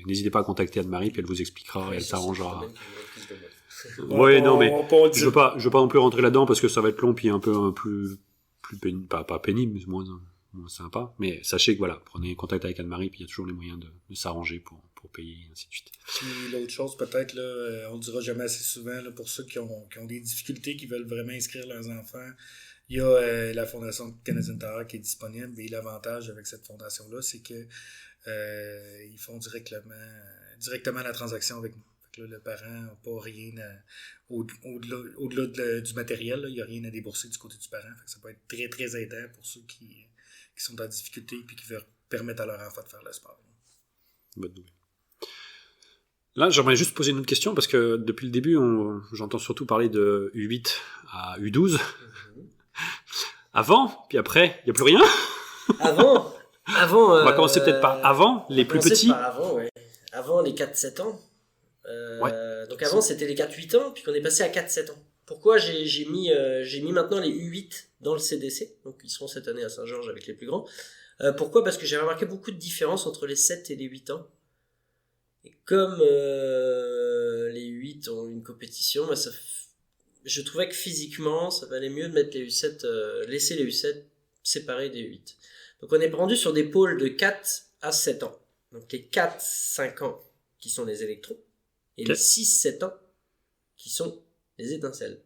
n'hésitez pas à contacter Anne-Marie, puis elle vous expliquera et elle s'arrangera. Oui, non, mais je veux pas non plus rentrer là-dedans parce que ça va être long, puis un peu plus pénible, pas pénible, mais moins sympa. Mais sachez que voilà, prenez contact avec Anne-Marie, puis il y a toujours les moyens de s'arranger pour payer, et ainsi de suite. Puis l'autre chose, peut-être, là, on le dira jamais assez souvent, là, pour ceux qui ont des difficultés, qui veulent vraiment inscrire leurs enfants, il y a la Fondation Canadian Tire qui est disponible, et l'avantage avec cette fondation-là, c'est que ils font directement la transaction avec nous. Là, le parent n'a pas rien au-delà du matériel, là, il n'y a rien à débourser du côté du parent. Fait que ça peut être très, très aidant pour ceux qui sont en difficulté et qui veulent permettre à leur enfant de faire le sport. Bonne nouvelle. Là, j'aimerais juste poser une autre question, parce que depuis le début, j'entends surtout parler de U8 à U12. Avant, puis après, il n'y a plus rien. Avant, on va commencer peut-être par avant, les plus petits. Avant les 4-7 ans. Donc avant, c'était les 4-8 ans, puis qu'on est passé à 4-7 ans. Pourquoi j'ai mis maintenant les U8 dans le CDC, donc ils seront cette année à Saint-Georges avec les plus grands. Pourquoi ? Parce que j'ai remarqué beaucoup de différences entre les 7 et les 8 ans. Et comme les 8 ont une compétition, je trouvais que physiquement, ça valait mieux de mettre les U7, laisser les U7 séparés des U8. Donc on est rendu sur des pôles de 4 à 7 ans. Donc les 4-5 ans qui sont les électrons, et les 6-7 ans qui sont les étincelles.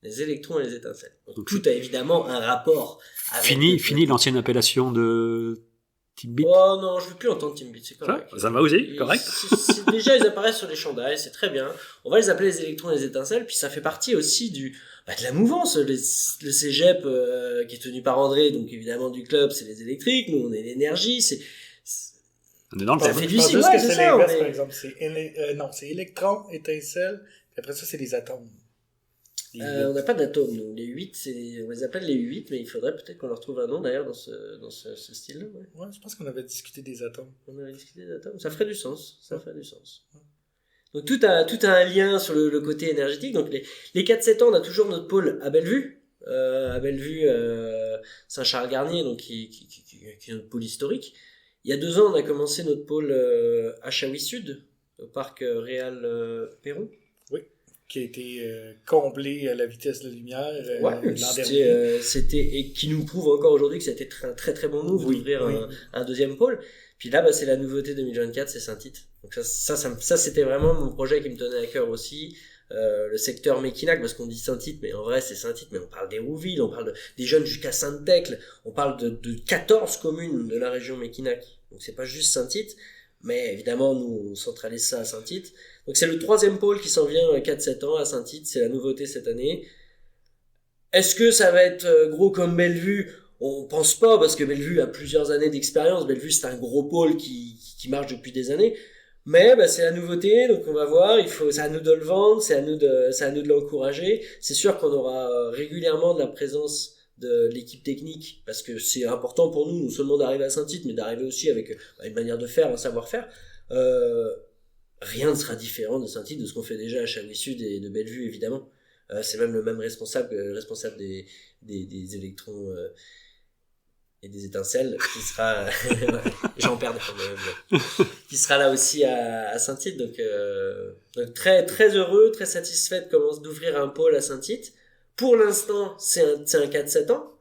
Les électrons et les étincelles. Donc tout a évidemment un rapport avec... Fini l'ancienne appellation de Timbit. Oh non, je veux plus entendre Timbit, c'est correct. Ça va aussi, correct. Déjà, ils apparaissent sur les chandails, c'est très bien. On va les appeler les électrons et les étincelles, puis ça fait partie aussi de la mouvance. Le cégep qui est tenu par André, donc évidemment du club, c'est les électriques, nous on est l'énergie, on est dans le thème. fait du c'est c'est ça. Par exemple, c'est électron, étincelle, puis après ça, c'est les atomes. On n'a pas d'atomes, nous. Les 8, on les appelle les 8, mais il faudrait peut-être qu'on leur trouve un nom d'ailleurs dans ce style-là. Ouais. Ouais, je pense qu'on avait discuté des atomes. On avait discuté d'atomes. Ça ferait du sens. Ça ferait du sens. Donc tout a un lien sur le côté énergétique. Donc les 4-7 ans, on a toujours notre pôle à Bellevue. Saint-Charles-Garnier, donc qui est notre pôle historique. Il y a 2 ans, on a commencé notre pôle à Chaoui Sud, au parc Réal Perron. Qui a été comblé à la vitesse de la lumière l'an dernier. Et qui nous prouve encore aujourd'hui que c'était un très très bon move d'ouvrir un deuxième pôle. Puis là, c'est la nouveauté 2024, c'est Saint-Tite. Donc ça c'était vraiment mon projet qui me tenait à cœur aussi. Le secteur Mekinac, parce qu'on dit Saint-Tite, mais en vrai c'est Saint-Tite, mais on parle d'Hérouville, on parle des jeunes jusqu'à Sainte-Thècle, on parle de 14 communes de la région Mekinac. Donc c'est pas juste Saint-Tite, mais évidemment nous on centralise ça à Saint-Tite. Donc c'est le 3e pôle qui s'en vient 4-7 ans à Saint-Tite, c'est la nouveauté cette année. Est-ce que ça va être gros comme Bellevue ? On pense pas, parce que Bellevue a plusieurs années d'expérience. Bellevue c'est un gros pôle qui marche depuis des années. Mais c'est la nouveauté, donc on va voir. C'est à nous de le vendre, c'est à nous de l'encourager. C'est sûr qu'on aura régulièrement de la présence de l'équipe technique, parce que c'est important pour nous, non seulement d'arriver à Saint-Tite, mais d'arriver aussi avec une manière de faire, un savoir-faire. Rien ne sera différent de Saint-Tite, de ce qu'on fait déjà à Chaoui Sud et de Bellevue, évidemment. C'est même le même responsable des électrons et des étincelles, qui sera j'en perds qui sera là aussi à Saint-Tite. Donc très très heureux, très satisfait d'ouvrir un pôle à Saint-Tite. Pour l'instant, c'est un 4-7 ans.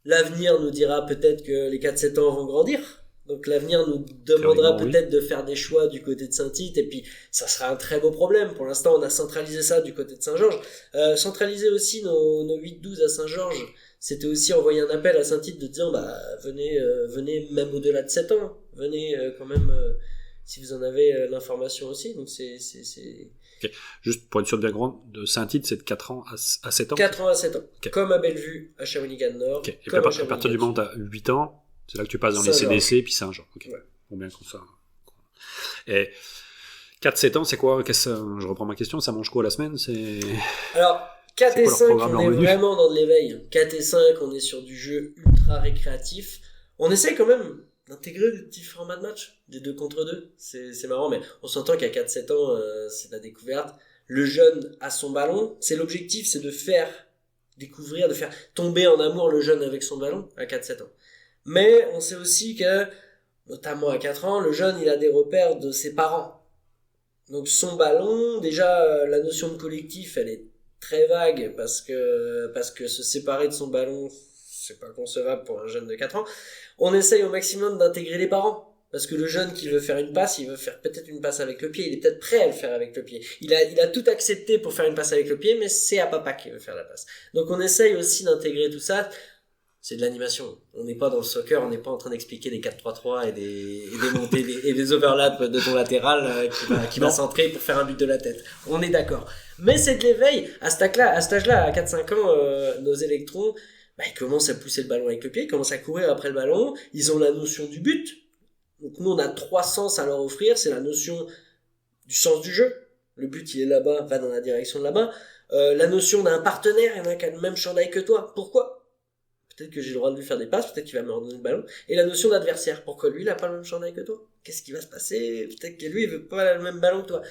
L'avenir nous dira peut-être que les 4-7 ans vont grandir. Donc l'avenir nous demandera peut-être de faire des choix du côté de Saint-Tite, et puis ça sera un très beau problème. Pour l'instant, on a centralisé ça du côté de Saint-Georges. Centraliser aussi nos 8-12 à Saint-Georges, c'était aussi envoyer un appel à Saint-Tite de dire venez même au-delà de 7 ans. Venez quand même si vous en avez l'information aussi. Donc c'est... Okay. Juste pour être sûr bien grand, de Saint-Tite, c'est de 4 ans à 7 ans 4 ans à 7 ans. Okay. Comme à Bellevue, à Shawinigan-Nord. Okay. Et puis à partir du moment où tu as 8 ans, c'est là que tu passes dans les CDC, puis Saint-Jean. Okay. Ouais. Bon, bien comme ça. Et 4-7 ans, c'est quoi ? Je reprends ma question, ça mange quoi la semaine ? Alors, 4 et 5, on est vraiment dans de l'éveil. 4 et 5, on est sur du jeu ultra récréatif. On essaie quand même d'intégrer des petits formats de match, des 2 contre 2. C'est marrant, mais on s'entend qu'à 4-7 ans, c'est la découverte. Le jeune a son ballon. C'est l'objectif, c'est de faire découvrir, de faire tomber en amour le jeune avec son ballon à 4-7 ans. Mais on sait aussi que, notamment à 4 ans, le jeune, il a des repères de ses parents. Donc son ballon, déjà, la notion de collectif, elle est très vague, parce que se séparer de son ballon, c'est pas concevable pour un jeune de 4 ans. On essaye au maximum d'intégrer les parents. Parce que le jeune qui veut faire une passe, il veut faire peut-être une passe avec le pied, il est peut-être prêt à le faire avec le pied. Il a tout accepté pour faire une passe avec le pied, mais c'est à papa qui veut faire la passe. Donc on essaye aussi d'intégrer tout ça. C'est de l'animation. On n'est pas dans le soccer, on n'est pas en train d'expliquer des 4-3-3 et des montées et des overlaps de ton latéral qui va centrer pour faire un but de la tête. On est d'accord. Mais c'est de l'éveil. À cet âge-là, à 4-5 ans, nos électrons, ils commencent à pousser le ballon avec le pied, ils commencent à courir après le ballon, ils ont la notion du but. Donc nous, on a 3 sens à leur offrir. C'est la notion du sens du jeu. Le but, il est là-bas, va dans la direction de là-bas. La notion d'un partenaire, il y en a qui a le même chandail que toi. Pourquoi ? Peut-être que j'ai le droit de lui faire des passes, peut-être qu'il va me redonner le ballon. Et la notion d'adversaire, pourquoi lui, il a pas le même chandail que toi ? Qu'est-ce qui va se passer ? Peut-être que lui, il veut pas le même ballon que toi.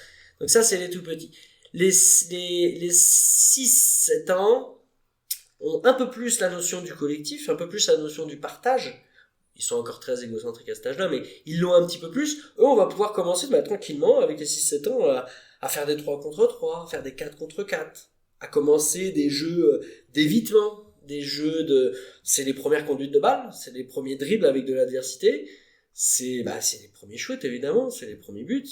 Donc ça, c'est les tout petits. Les 6-7 ans ont un peu plus la notion du collectif, un peu plus la notion du partage. Ils sont encore très égocentriques à cet âge-là, mais ils l'ont un petit peu plus. Eux, on va pouvoir commencer tranquillement, avec les 6-7 ans, à faire des 3 contre 3, à faire des 4 contre 4, à commencer des jeux d'évitement, des jeux c'est les premières conduites de balle, c'est les premiers dribbles avec de l'adversité, c'est les premiers shoots, évidemment, c'est les premiers buts.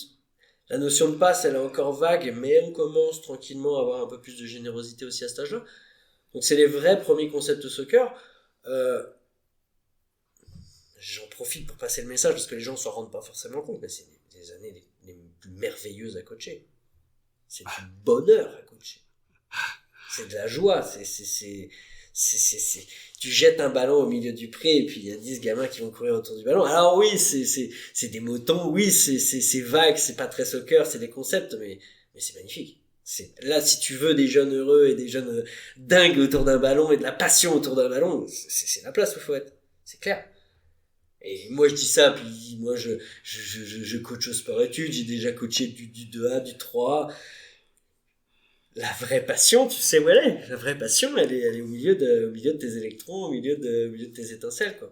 La notion de passe, elle est encore vague, mais on commence tranquillement à avoir un peu plus de générosité aussi à cet âge-là. Donc c'est les vrais premiers concepts de soccer. J'en profite pour passer le message, parce que les gens ne s'en rendent pas forcément compte, mais c'est des années les plus merveilleuses à coacher. C'est du bonheur à coacher. C'est de la joie, tu jettes un ballon au milieu du pré, et puis il y a 10 gamins qui vont courir autour du ballon. Alors oui, c'est des motons, oui, c'est vague, c'est pas très soccer, c'est des concepts, mais c'est magnifique. Là, si tu veux des jeunes heureux et des jeunes dingues autour d'un ballon et de la passion autour d'un ballon, c'est la place où il faut être. C'est clair. Et moi, je dis ça, puis moi, je coach au sport-études, j'ai déjà coaché du 2A, du 3A. La vraie passion, tu sais où elle est. La vraie passion, elle est au milieu de tes électrons, au milieu de tes étincelles, quoi.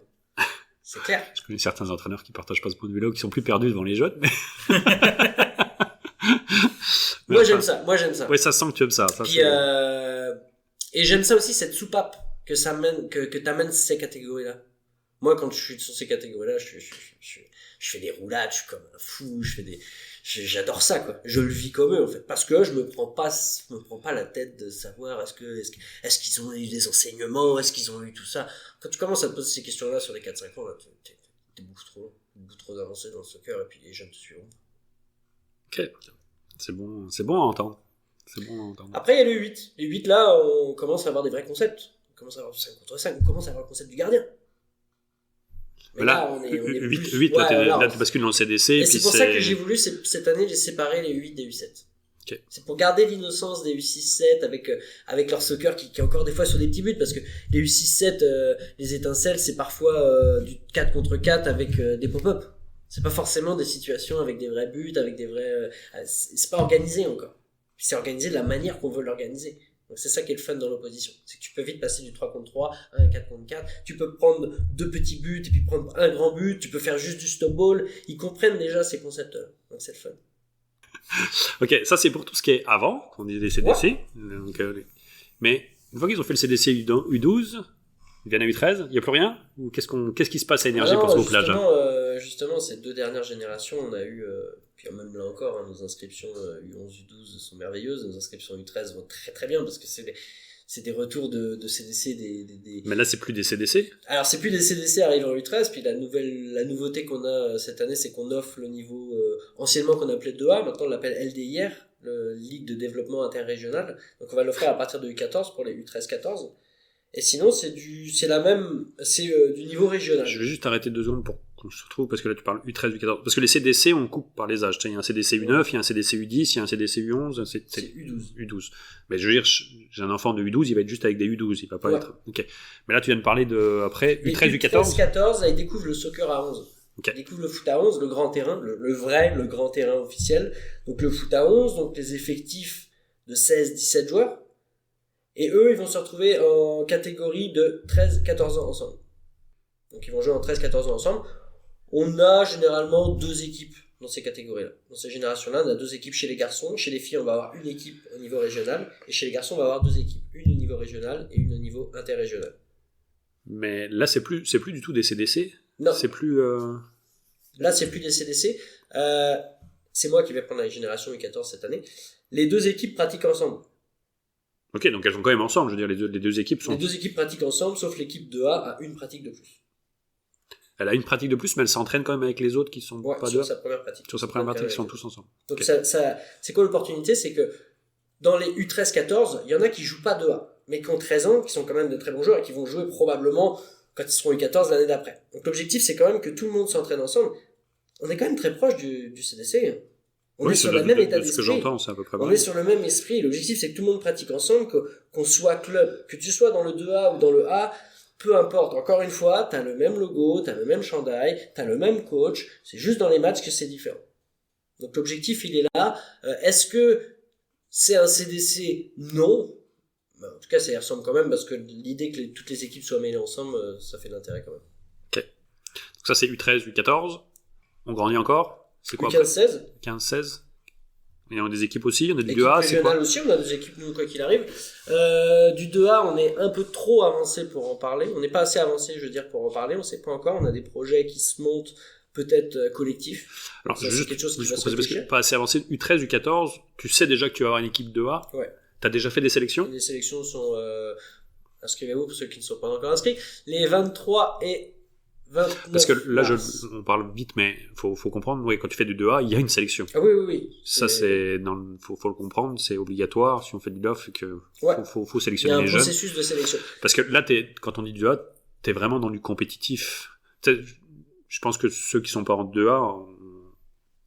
C'est clair. Je connais certains entraîneurs qui partagent pas ce point de vue-là, qui sont plus perdus devant les jeunes, mais... Moi, j'aime ça. Ouais, ça sent que tu aimes ça. Puis, et j'aime ça aussi, cette soupape que t'amènes ces catégories-là. Moi, quand je suis sur ces catégories-là, je fais des roulades, je suis comme un fou, j'adore ça, quoi. Je le vis comme eux, en fait. Parce que je me prends pas la tête de savoir est-ce qu'ils ont eu des enseignements, est-ce qu'ils ont eu tout ça. Quand tu commences à te poser ces questions-là sur les 4-5 ans, là, t'es beaucoup trop avancé dans le soccer, et puis les jeunes te suivront. Ok. C'est bon à entendre. Après, il y a le 8. Les 8, là, on commence à avoir des vrais concepts. On commence à avoir du 5 contre 5, on commence à avoir le concept du gardien. Mais là, on est 8, là, tu bascules dans le CDC. Et c'est pour ça que j'ai voulu, cette année, j'ai séparé les 8 des U7. Okay. C'est pour garder l'innocence des U6-7 avec leur soccer qui est encore des fois sur des petits buts, parce que les U6-7, les étincelles, c'est parfois du 4 contre 4 avec des pop-up. C'est pas forcément des situations avec des vrais buts, avec des vrais... c'est pas organisé encore. Puis c'est organisé de la manière qu'on veut l'organiser. Donc c'est ça qui est le fun dans l'opposition. C'est que tu peux vite passer du 3 contre 3 à un 4 contre 4. Tu peux prendre 2 petits buts et puis prendre un grand but. Tu peux faire juste du stop ball. Ils comprennent déjà ces concepts-là. Donc c'est le fun. Ok, ça c'est pour tout ce qui est avant, qu'on dit des CDC. Ouais. Donc, mais une fois qu'ils ont fait le CDC U12, ils viennent à U13, il n'y a plus rien? Ou qu'est-ce qui se passe à Énergie pour ce groupe-là? Justement, ces 2 dernières générations, on a eu, puis même là encore, nos inscriptions U11, U12 sont merveilleuses, nos inscriptions U13 vont très très bien, parce que c'est des retours de CDC, Mais là, c'est plus des CDC? Alors, c'est plus des CDC arrivant en U13, puis la nouveauté qu'on a cette année, c'est qu'on offre le niveau, anciennement qu'on appelait 2A, maintenant on l'appelle LDIR, le Ligue de Développement Interrégional. Donc on va l'offrir à partir de U14 pour les U13-14. Et sinon, c'est du niveau régional. Je vais juste arrêter 2 secondes pour qu'on se retrouve, parce que là, tu parles U13, U14. Parce que les CDC, on coupe par les âges. Il y a un CDC U9, il y a un CDC U10, il y a un CDC U11, c'est U12. U12. Mais je veux dire, j'ai un enfant de U12, il va être juste avec des U12, il va pas être... Ok. Mais là, tu viens de parler de, après, U13, U14. U13-14, ils découvrent le soccer à 11. Okay. Ils découvrent le foot à 11, le grand terrain, le grand terrain officiel. Donc le foot à 11, donc les effectifs de 16-17 joueurs. Et eux, ils vont se retrouver en catégorie de 13-14 ans ensemble. Donc ils vont jouer en 13-14 ans ensemble. On a généralement 2 équipes dans ces catégories-là. Dans ces générations-là, on a 2 équipes chez les garçons. Chez les filles, on va avoir une équipe au niveau régional. Et chez les garçons, on va avoir 2 équipes. Une au niveau régional et une au niveau interrégional. Mais là, c'est plus du tout des CDC? Non. C'est plus... Là, c'est plus des CDC. C'est moi qui vais prendre la génération U14 cette année. Les 2 équipes pratiquent ensemble. Ok, donc elles sont quand même ensemble, je veux dire, les deux équipes sont... Les 2 équipes pratiquent ensemble, sauf l'équipe 2A a une pratique de plus. Elle a une pratique de plus, mais elle s'entraîne quand même avec les autres qui sont pas 2A. Sur sa première pratique. Sur sa première pratique, ils sont tous ensemble. Donc okay. C'est quoi l'opportunité? C'est que dans les U13-14, il y en a qui jouent pas 2A, mais qui ont 13 ans, qui sont quand même de très bons joueurs et qui vont jouer probablement quand ils seront U14 l'année d'après. Donc l'objectif, c'est quand même que tout le monde s'entraîne ensemble. On est quand même très proche du CDC. On est sur le même état d'esprit. Ce que j'entends, c'est à peu près On est sur le même esprit. L'objectif, c'est que tout le monde pratique ensemble, qu'on soit club, que tu sois dans le 2A ou dans le A, peu importe. Encore une fois, t'as le même logo, t'as le même chandail, t'as le même coach. C'est juste dans les matchs que c'est différent. Donc l'objectif, il est là. Est-ce que c'est un CDC? Non. Mais en tout cas, ça y ressemble quand même, parce que l'idée que toutes les équipes soient mêlées ensemble, ça fait de l'intérêt quand même. Ok. Donc ça, c'est U13, U14. On grandit encore. C'est quoi? U15-16. 15-16. Il y a des équipes aussi, on a du équipe 2A. Régionale aussi, on a des équipes, nous, quoi qu'il arrive. Du 2A, on est un peu trop avancé pour en parler. On n'est pas assez avancé, je veux dire, pour en parler. On ne sait pas encore. On a des projets qui se montent, peut-être collectifs. Alors, ça, c'est quelque chose qui va se réfléchir. Parce que pas assez avancé. U13, U14, tu sais déjà que tu vas avoir une équipe 2A. Ouais. Tu as déjà fait des sélections? Les sélections sont... inscrivez-vous pour ceux qui ne sont pas encore inscrits. Les 23 et 29 Parce que là, on parle vite, mais faut comprendre, oui, quand tu fais du 2A, il y a une sélection. Ah oui. Ça, faut le comprendre, c'est obligatoire. Si on fait du LOF, faut sélectionner les jeunes. Il y a un processus de sélection. Parce que là, quand on dit 2A, t'es vraiment dans du compétitif. Je pense que ceux qui sont pas en 2A,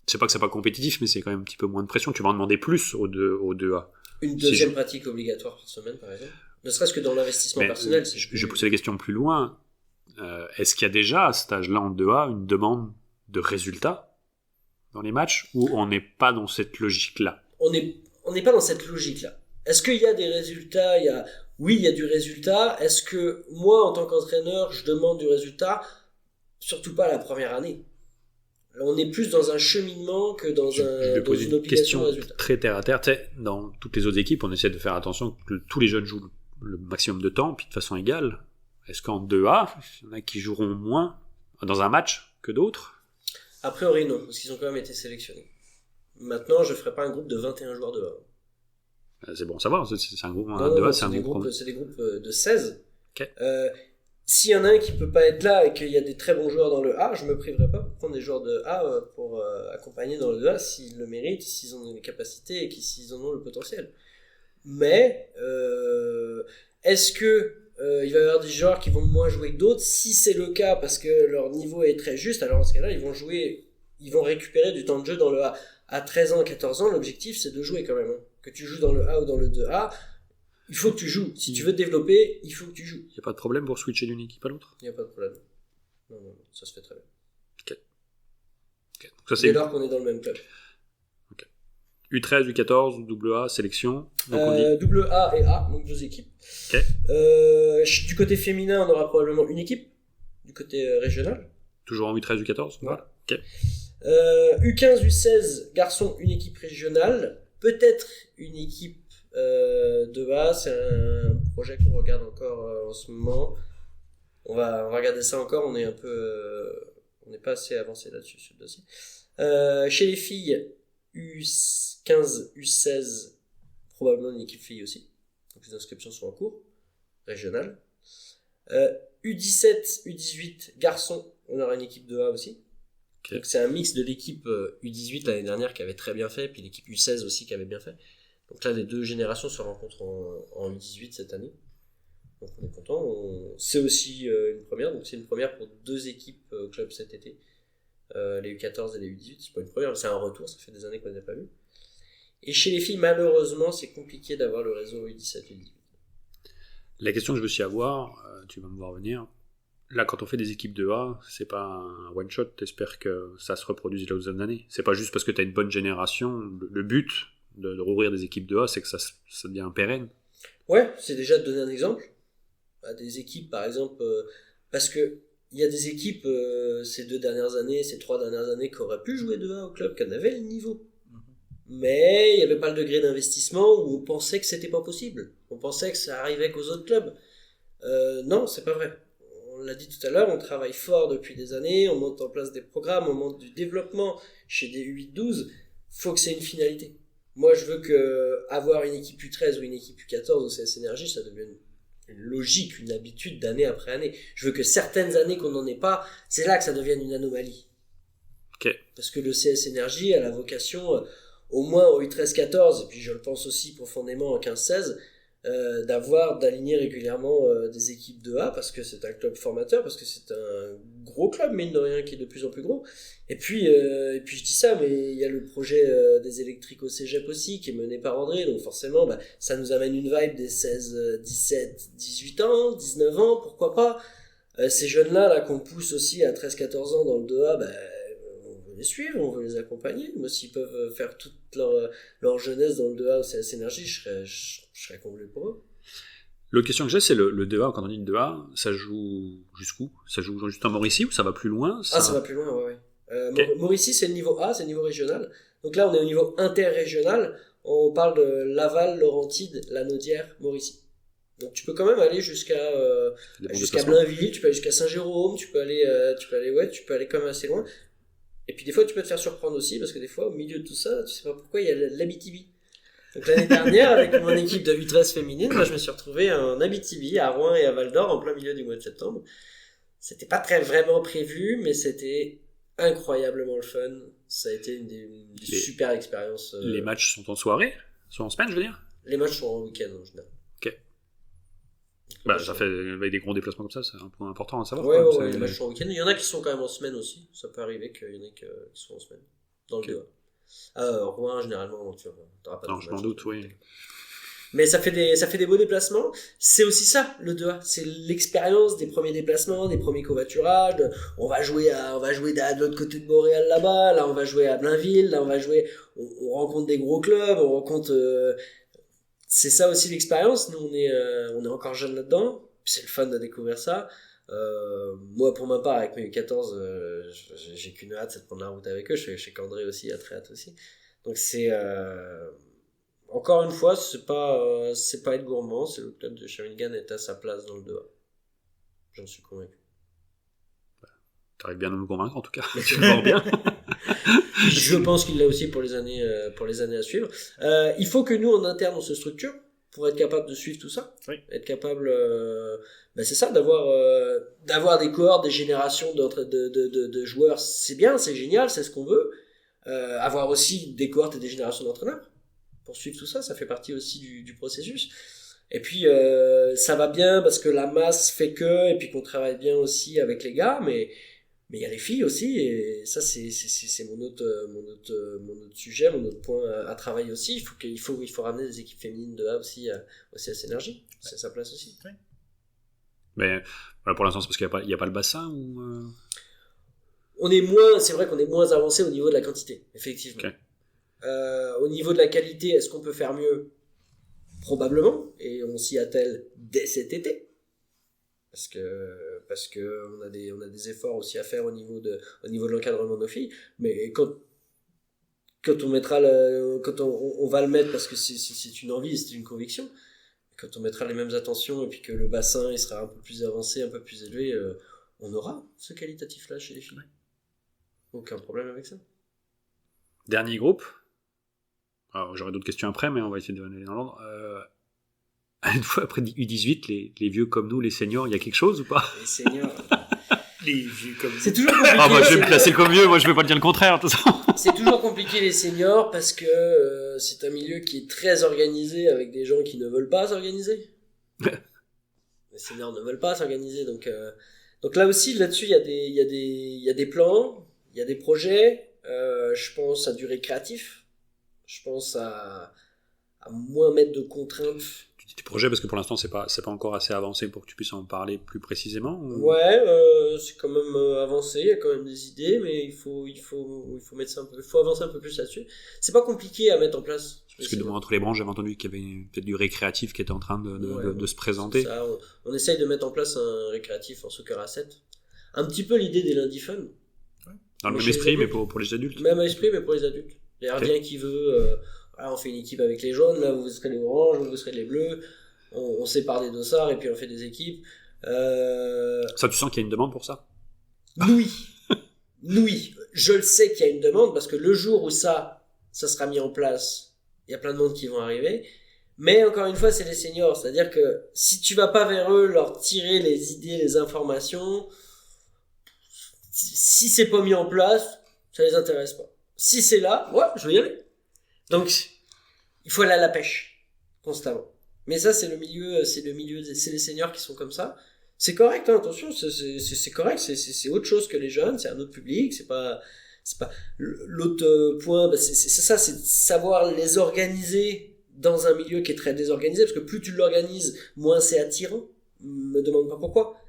c'est pas que c'est pas compétitif, mais c'est quand même un petit peu moins de pression. Tu vas en demander plus au 2A. Une deuxième pratique obligatoire par semaine, par exemple. Ne serait-ce que dans l'investissement personnel. Je vais pousser la question plus loin. Est-ce qu'il y a déjà, à cet âge-là, en 2A, une demande de résultats dans les matchs, ou on n'est pas dans cette logique-là? On n'est pas dans cette logique-là. Est-ce qu'il y a des résultats? Oui, il y a du résultat. Est-ce que moi, en tant qu'entraîneur, je demande du résultat? Surtout pas la première année. On est plus dans un cheminement que dans une obligation de résultat. Très terre à terre. Tu sais, dans toutes les autres équipes, on essaie de faire attention que tous les jeunes jouent le maximum de temps, puis de façon égale. Est-ce qu'en 2A, il y en a qui joueront moins dans un match que d'autres? A priori, non, parce qu'ils ont quand même été sélectionnés. Maintenant, je ne ferai pas un groupe de 21 joueurs de 1. C'est bon à savoir, c'est un groupe. C'est des groupes de 16. Okay. S'il y en a un qui peut pas être là et qu'il y a des très bons joueurs dans le A, je me priverai pas pour prendre des joueurs de A pour accompagner dans le 2A s'ils le méritent, s'ils ont les capacités et s'ils en ont le potentiel. Mais est-ce que il va y avoir des joueurs qui vont moins jouer que d'autres? Si c'est le cas parce que leur niveau est très juste, alors dans ce cas-là, ils vont récupérer du temps de jeu dans le A. À 13 ans, 14 ans, l'objectif c'est de jouer quand même. Que tu joues dans le A ou dans le 2A, il faut que tu joues. Si tu veux te développer, il faut que tu joues. Il n'y a pas de problème pour switcher d'une équipe à l'autre? Il n'y a pas de problème. Non, ça se fait très bien. Ok. Donc ça, dès lors qu'on est dans le même club. Ok. U13, U14, AA, sélection. Donc on dit... Double A et A, donc 2 équipes. Ok. Du côté féminin, on aura probablement une équipe. Du côté régional. Toujours en U13, U14? Voilà. Ok. U15, U16, garçons, une équipe régionale. Peut-être une équipe de A, c'est un projet qu'on regarde encore en ce moment. On va regarder ça encore, on n'est pas assez avancé là-dessus sur le dossier. Chez les filles, U15, U16, probablement une équipe fille aussi. Donc les inscriptions sont en cours, régionale. U17, U18, garçons, on aura une équipe de A aussi. Okay. Donc c'est un mix de l'équipe U18 l'année dernière qui avait très bien fait, puis l'équipe U16 aussi qui avait bien fait. Donc là, les deux générations se rencontrent en U18 cette année. Donc on est content. C'est aussi une première. Donc c'est une première pour 2 équipes au club cet été. Les U14 et les U18. C'est pas une première, c'est un retour. Ça fait des années qu'on n'a pas vu. Et chez les filles, malheureusement, c'est compliqué d'avoir le réseau U17 et U18. La question que je veux aussi avoir, tu vas me voir venir. Là, quand on fait des équipes de A, c'est pas un one-shot. T'espères que ça se reproduise la deuxième année. C'est pas juste parce que t'as une bonne génération. Le but de rouvrir des équipes de A, c'est que ça devient pérenne. Ouais, c'est déjà de donner un exemple. À des équipes, par exemple, parce que il y a des équipes ces 3 dernières années qui auraient pu jouer de A au club, qui en avaient le niveau. Mais il n'y avait pas le degré d'investissement où on pensait que c'était pas possible. On pensait que ça arrivait qu'aux autres clubs. Non, c'est pas vrai. On l'a dit tout à l'heure, on travaille fort depuis des années, on monte en place des programmes, on monte du développement chez des U8-12. Faut que c'est une finalité. Moi, je veux que avoir une équipe U13 ou une équipe U14 au CS Énergie, ça devienne une logique, une habitude d'année après année. Je veux que certaines années qu'on n'en ait pas, c'est là que ça devienne une anomalie. Okay. Parce que le CS Énergie a la vocation, au moins au U13-14, et puis je le pense aussi profondément en 15-16, d'aligner régulièrement des équipes de A, parce que c'est un club formateur, parce que c'est un gros club, mine de rien, qui est de plus en plus gros. Et puis je dis ça, mais il y a le projet des électriques au cégep aussi, qui est mené par André, donc forcément, ça nous amène une vibe des 16, 17, 18 ans, 19 ans, pourquoi pas. Ces jeunes-là, là, qu'on pousse aussi à 13-14 ans dans le 2A, on veut les suivre, on veut les accompagner. Moi, s'ils peuvent faire toute leur jeunesse dans le 2A au CS Énergie, je serais comblé pour eux. L'autre question que j'ai, c'est le 2A. Quand on dit le 2A, ça joue jusqu'où? Ça joue juste en Mauricie ou ça va plus loin? Ça va plus loin, ouais. Mauricie, c'est le niveau A, c'est le niveau régional. Donc là, on est au niveau interrégional. On parle de Laval, Laurentide, Lanaudière, Mauricie. Donc tu peux quand même aller jusqu'à Blainville, tu peux aller jusqu'à Saint-Jérôme, tu peux aller quand même assez loin. Et puis des fois, tu peux te faire surprendre aussi, parce que des fois, au milieu de tout ça, tu sais pas pourquoi, il y a l'Abitibi. Donc l'année dernière, avec mon équipe de U13 féminine, moi, je me suis retrouvé en Abitibi, à Rouen et à Val-d'Or, en plein milieu du mois de septembre. C'était pas vraiment prévu, mais c'était incroyablement le fun. Ça a été une super expérience. Les matchs sont en soirée? Sont en semaine, je veux dire? Les matchs sont en week-end, en général. Ok. Ça fait, avec des gros déplacements comme ça, c'est un point important à savoir. Ouais, les matchs sont en week-end. Il y en a qui sont quand même en semaine aussi. Ça peut arriver qu'il y en ait qui sont en semaine. Dans le 2A. Rouen, généralement, tu n'auras pas de match. Non, je m'en doute, oui. Mais ça fait des beaux déplacements. C'est aussi ça, le 2A. C'est l'expérience des premiers déplacements, des premiers covoiturages. On va jouer de l'autre côté de Montréal là-bas. Là, on va jouer à Blainville. Là, on rencontre des gros clubs. On rencontre, c'est ça aussi l'expérience. Nous, on est encore jeunes là-dedans. C'est le fun de découvrir ça. Moi, pour ma part, avec mes 14, j'ai qu'une hâte, c'est de prendre la route avec eux. Je sais qu'André aussi a très hâte aussi. Donc c'est, encore une fois, c'est pas être gourmand, c'est le club de Shawinigan est à sa place dans le 2A. J'en suis convaincu. T'arrives bien à nous convaincre en tout cas. Tu le vends bien. Je pense qu'il l'a aussi pour les années à suivre. Il faut que nous en interne on se structure pour être capable de suivre tout ça. Oui. Être capable, c'est ça, d'avoir des cohortes, des générations de joueurs, c'est bien, c'est génial, c'est ce qu'on veut. Avoir aussi des cohortes et des générations d'entraîneurs pour suivre tout ça, ça fait partie aussi du processus. Et puis ça va bien parce que la masse fait que, et puis qu'on travaille bien aussi avec les gars, mais il y a les filles aussi, et ça c'est mon autre sujet, mon autre point à travailler aussi. Il faut ramener des équipes féminines de A aussi à Synergie, c'est sa place aussi. Oui. Mais voilà, pour l'instant, c'est parce qu'il n'y a pas le bassin ou C'est vrai qu'on est moins avancé au niveau de la quantité, effectivement. Okay. Au niveau de la qualité, est-ce qu'on peut faire mieux ? Probablement, et on s'y attelle dès cet été. Parce que on a des efforts aussi à faire au niveau de l'encadrement de nos filles, mais quand on mettra quand on va le mettre parce que c'est une envie, c'est une conviction, quand on mettra les mêmes attentions et puis que le bassin il sera un peu plus avancé, un peu plus élevé, on aura ce qualitatif là chez les filles. Aucun problème avec ça. Dernier groupe. Alors, j'aurai d'autres questions après, mais on va essayer de aller dans l'ordre. Une fois après U18, les vieux comme nous, les seniors, il y a quelque chose ou pas ? Les seniors. Les vieux comme nous. C'est toujours compliqué. Je vais me classer comme vieux, moi je vais pas dire le contraire, de toute façon. C'est toujours compliqué les seniors parce que c'est un milieu qui est très organisé avec des gens qui ne veulent pas s'organiser. Les seniors ne veulent pas s'organiser, donc là aussi, là-dessus, il y a des plans, il y a des projets. Je pense à du récréatif. Je pense à moins mettre de contraintes. Tu dis des projets parce que pour l'instant c'est pas encore assez avancé pour que tu puisses en parler plus précisément ou... Ouais, c'est quand même avancé, il y a quand même des idées, mais il faut mettre ça il faut avancer un peu plus là-dessus. C'est pas compliqué à mettre en place. Parce que entre les branches, j'avais entendu qu'il y avait peut-être du récréatif qui était en train de se présenter. Ça, on essaye de mettre en place un récréatif en soccer à 7. Un petit peu l'idée des Lundi Fun. Dans le même esprit, mais pour les adultes. Même esprit, mais pour les adultes. Gardien qui veut, on fait une équipe avec les jaunes, là vous serez les oranges, vous serez les bleus, on sépare des dossards et puis on fait des équipes. Ça, tu sens qu'il y a une demande pour ça ? Oui, je le sais qu'il y a une demande parce que le jour où ça sera mis en place, il y a plein de monde qui vont arriver. Mais encore une fois, c'est les seniors, c'est-à-dire que si tu vas pas vers eux, leur tirer les idées, les informations, si c'est pas mis en place, ça les intéresse pas. Si c'est là, ouais, je vais y aller. Donc, il faut aller à la pêche, constamment. Mais ça, c'est les seniors qui sont comme ça. C'est correct, hein, attention, c'est correct, c'est autre chose que les jeunes, c'est un autre public, c'est pas l'autre point, c'est ça, c'est de savoir les organiser dans un milieu qui est très désorganisé, parce que plus tu l'organises, moins c'est attirant. Me demande pas pourquoi.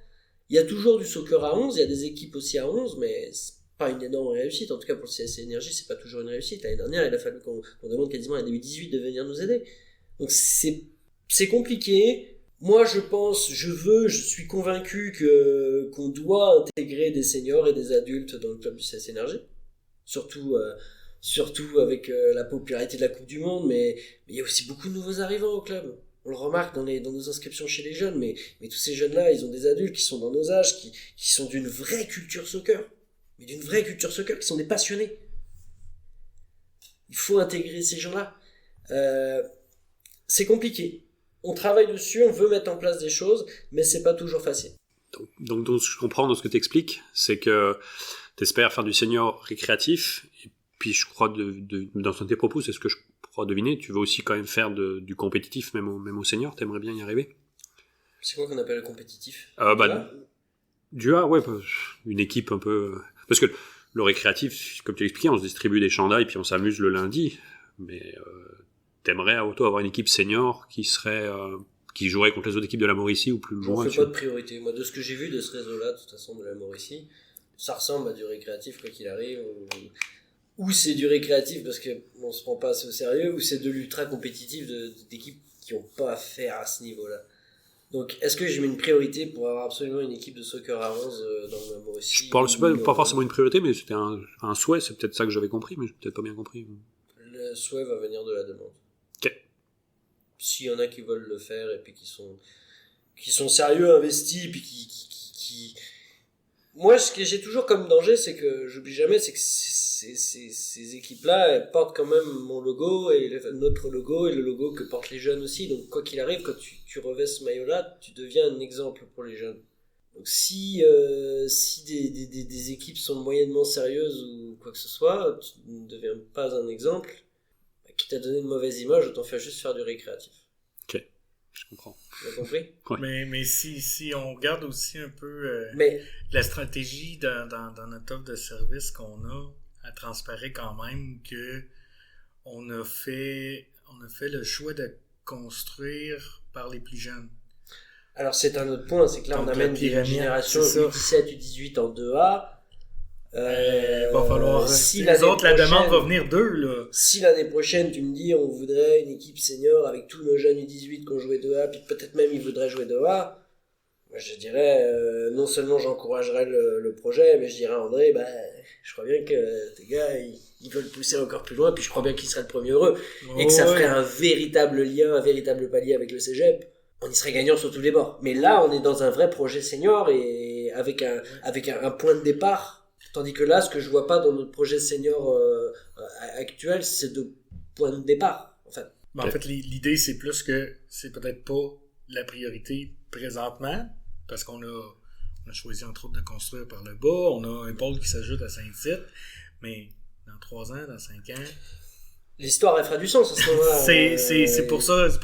Il y a toujours du soccer à 11, il y a des équipes aussi à 11, mais pas une énorme réussite, en tout cas pour le CSC Énergie c'est pas toujours une réussite. L'année dernière il a fallu qu'on demande quasiment à des U18 de venir nous aider, donc c'est compliqué. Moi je suis convaincu qu'on doit intégrer des seniors et des adultes dans le club du CSC Énergie, surtout avec la popularité de la Coupe du Monde, mais il y a aussi beaucoup de nouveaux arrivants au club. On le remarque dans nos inscriptions chez les jeunes, mais tous ces jeunes-là, ils ont des adultes qui sont dans nos âges, qui sont d'une vraie culture soccer. Mais d'une vraie culture soccer, qui sont des passionnés. Il faut intégrer ces gens-là. C'est compliqué. On travaille dessus, on veut mettre en place des choses, mais c'est pas toujours facile. Donc ce que je comprends dans ce que tu expliques, c'est que tu espères faire du senior récréatif, et puis je crois, dans tes propos, c'est ce que je crois deviner, tu veux aussi quand même faire du compétitif, même au senior, tu aimerais bien y arriver. C'est quoi qu'on appelle le compétitif ? Du A, ouais, une équipe un peu... Parce que le récréatif, comme tu l'expliquais, on se distribue des chandails puis on s'amuse le lundi, mais t'aimerais auto avoir une équipe senior qui jouerait contre les autres équipes de la Mauricie ou plus J'en loin. fais pas de priorité. Moi, de ce que j'ai vu de ce réseau-là, de toute façon, de la Mauricie, ça ressemble à du récréatif quoi qu'il arrive. Ou c'est du récréatif parce qu'on se prend pas assez au sérieux, ou c'est de l'ultra compétitif d'équipes qui ont pas à faire à ce niveau-là. Donc, est-ce que je mets une priorité pour avoir absolument une équipe de soccer à 11 dans la Mauricie? Je parle, c'est pas forcément une priorité, mais c'était un souhait, c'est peut-être ça que j'avais compris, mais j'ai peut-être pas bien compris. Le souhait va venir de la demande. Ok. S'il y en a qui veulent le faire et puis qui sont sérieux, investis, puis qui... Moi, ce que j'ai toujours comme danger, c'est que j'oublie jamais, c'est que ces équipes-là, elles portent quand même mon logo et notre logo et le logo que portent les jeunes aussi. Donc, quoi qu'il arrive, quand tu revêts ce maillot-là, tu deviens un exemple pour les jeunes. Donc, si des équipes sont moyennement sérieuses ou quoi que ce soit, tu ne deviens pas un exemple. Qui t'a donné une mauvaise image, autant faire juste faire du récréatif. Ok, je comprends. Tu as compris? Ouais. Mais si on regarde aussi un peu Mais la stratégie dans notre offre de service qu'on a, elle transparaît quand même que on a fait le choix de construire par les plus jeunes. alors c'est un autre point, c'est que là Donc, on amène la des pyramide, générations c'est ça. U17, U18 en 2A. Il va falloir si les l'année autres, la demande prochaine- va venir d'eux, là. Si l'année prochaine tu me dis on voudrait une équipe senior avec tous nos jeunes U18 qui ont joué 2A, puis peut-être même ils voudraient jouer 2A, moi je dirais non seulement j'encouragerais le projet, mais je dirais à André, je crois bien que tes gars ils veulent pousser encore plus loin, puis je crois bien qu'ils seraient le premier heureux, et que ça ferait un véritable lien, un véritable palier avec le cégep. On y serait gagnant sur tous les bords. Mais là, on est dans un vrai projet senior et avec un point de départ. Tandis que là, ce que je vois pas dans notre projet senior actuel, c'est de point de départ, en fait. Mais en fait, l'idée, c'est plus que c'est peut-être pas la priorité présentement, parce qu'on a choisi entre autres de construire par le bas, on a un pôle qui s'ajoute à Saint-Tite, mais dans 3 ans, dans 5 ans... L'histoire, elle fera du sens à ce moment-là. C'est pour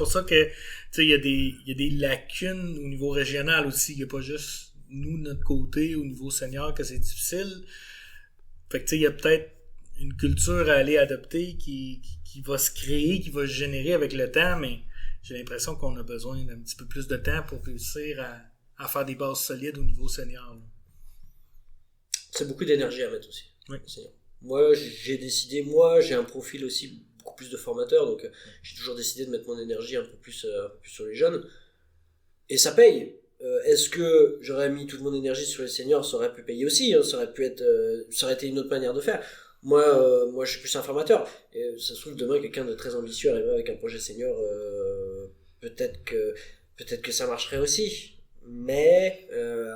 ça que il y a des lacunes au niveau régional aussi. Il n'y a pas juste nous, de notre côté, au niveau senior, que c'est difficile. Fait que il y a peut-être une culture à aller adopter qui va se créer, qui va se générer avec le temps, mais j'ai l'impression qu'on a besoin d'un petit peu plus de temps pour réussir à faire des bases solides au niveau senior. Là. C'est beaucoup d'énergie à mettre aussi. Oui. Moi, j'ai un profil aussi beaucoup plus de formateur, donc j'ai toujours décidé de mettre mon énergie un peu plus sur les jeunes. Et ça paye. Est-ce que j'aurais mis toute mon énergie sur les seniors, ça aurait pu payer aussi, hein, ça aurait été une autre manière de faire. Moi, je suis plus un formateur. Et ça se trouve, demain, quelqu'un de très ambitieux arriverait avec un projet senior, peut-être que ça marcherait aussi. Mais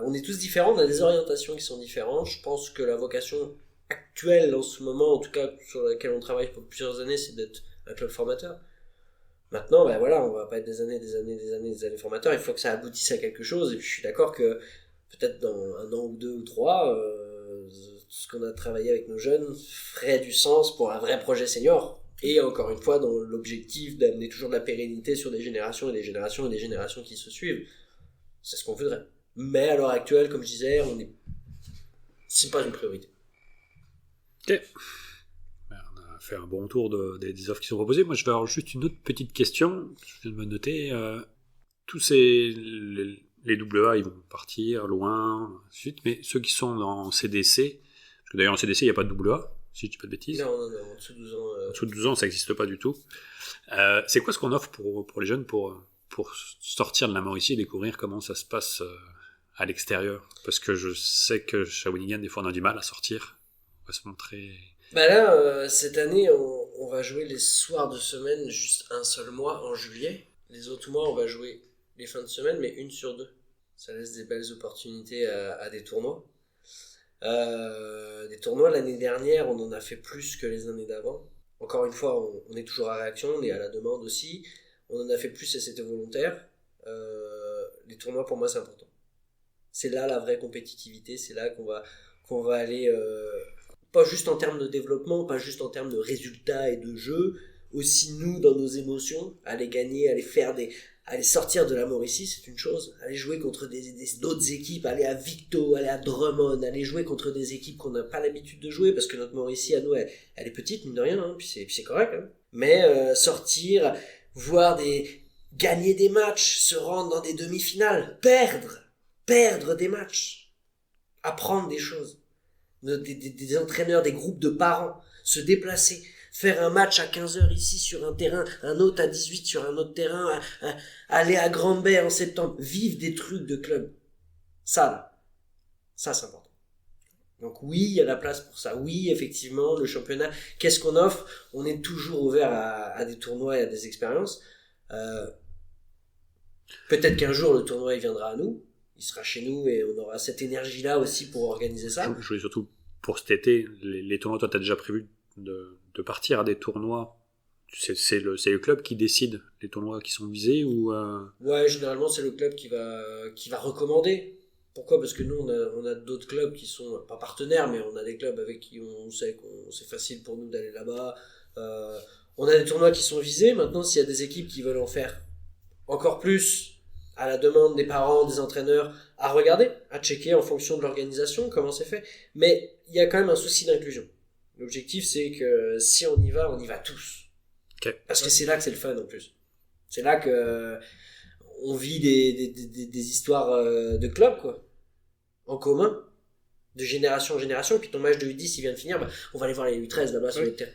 on est tous différents, on a des orientations qui sont différentes. Je pense que la vocation actuelle en ce moment, en tout cas sur laquelle on travaille pour plusieurs années, c'est d'être un club formateur. Maintenant, on va pas être des années formateurs, il faut que ça aboutisse à quelque chose, et puis je suis d'accord que peut-être dans 1 an ou 2 ou 3, ce qu'on a travaillé avec nos jeunes ferait du sens pour un vrai projet senior, et encore une fois dans l'objectif d'amener toujours de la pérennité sur des générations et des générations et des générations qui se suivent. C'est ce qu'on voudrait. Mais à l'heure actuelle, comme je disais, c'est pas une priorité. Ok. On a fait un bon tour des offres qui sont proposées. Moi, je vais avoir juste une autre petite question. Je viens de me noter. Tous les AA, ils vont partir loin, ensuite. Mais ceux qui sont en CDC, parce que d'ailleurs en CDC, il n'y a pas de AA, si je dis pas de bêtises. Non, en dessous de 12 ans. En dessous de 12 ans, ça n'existe pas du tout. C'est quoi ce qu'on offre pour les jeunes pour sortir de la Mauricie et découvrir comment ça se passe à l'extérieur? Parce que je sais que Shawinigan, des fois, on a du mal à sortir. On va se montrer... Là, cette année, on va jouer les soirs de semaine juste un seul mois en juillet. Les autres mois, on va jouer les fins de semaine, mais 1 sur 2. Ça laisse des belles opportunités à des tournois. Des tournois, l'année dernière, on en a fait plus que les années d'avant. Encore une fois, on est toujours à réaction, on est à la demande aussi. On en a fait plus et c'était volontaire. Les tournois, pour moi, c'est important. C'est là la vraie compétitivité, c'est là qu'on va aller... pas juste en termes de développement, pas juste en termes de résultats et de jeux, aussi nous dans nos émotions, aller gagner, aller sortir de la Mauricie, c'est une chose, aller jouer contre d'autres équipes, aller à Victo, aller à Drummond, aller jouer contre des équipes qu'on n'a pas l'habitude de jouer, parce que notre Mauricie à nous, elle est petite, mine de rien, hein, puis c'est correct, hein. Mais sortir, gagner des matchs, se rendre dans des demi-finales, perdre des matchs, apprendre des choses, des entraîneurs, des groupes de parents, se déplacer, faire un match à 15h ici sur un terrain, un autre à 18 sur un autre terrain, aller à Grande Bay en septembre, vivre des trucs de club. Ça c'est important. Donc oui, il y a la place pour ça. Oui, effectivement, le championnat, qu'est-ce qu'on offre ? On est toujours ouvert à des tournois et à des expériences. Peut-être qu'un jour, le tournoi il viendra à nous. Il sera chez nous et on aura cette énergie-là aussi pour organiser ça. Je voulais surtout, pour cet été, les tournois, toi, t'as déjà prévu de partir à des tournois. C'est le club qui décide les tournois qui sont visés ou Ouais, généralement, c'est le club qui va recommander. Pourquoi ? Parce que nous, on a d'autres clubs qui sont pas partenaires, mais on a des clubs avec qui on sait que c'est facile pour nous d'aller là-bas. On a des tournois qui sont visés. Maintenant, s'il y a des équipes qui veulent en faire encore plus, à la demande des parents, des entraîneurs, à regarder, à checker en fonction de l'organisation, comment c'est fait. Mais il y a quand même un souci d'inclusion. L'objectif, c'est que si on y va tous. Okay. Parce que c'est là que c'est le fun en plus. C'est là que on vit des histoires de club, quoi. En commun, de génération en génération, puis ton match de U10 il vient de finir, on va aller voir les U13 là-bas sur le terrain.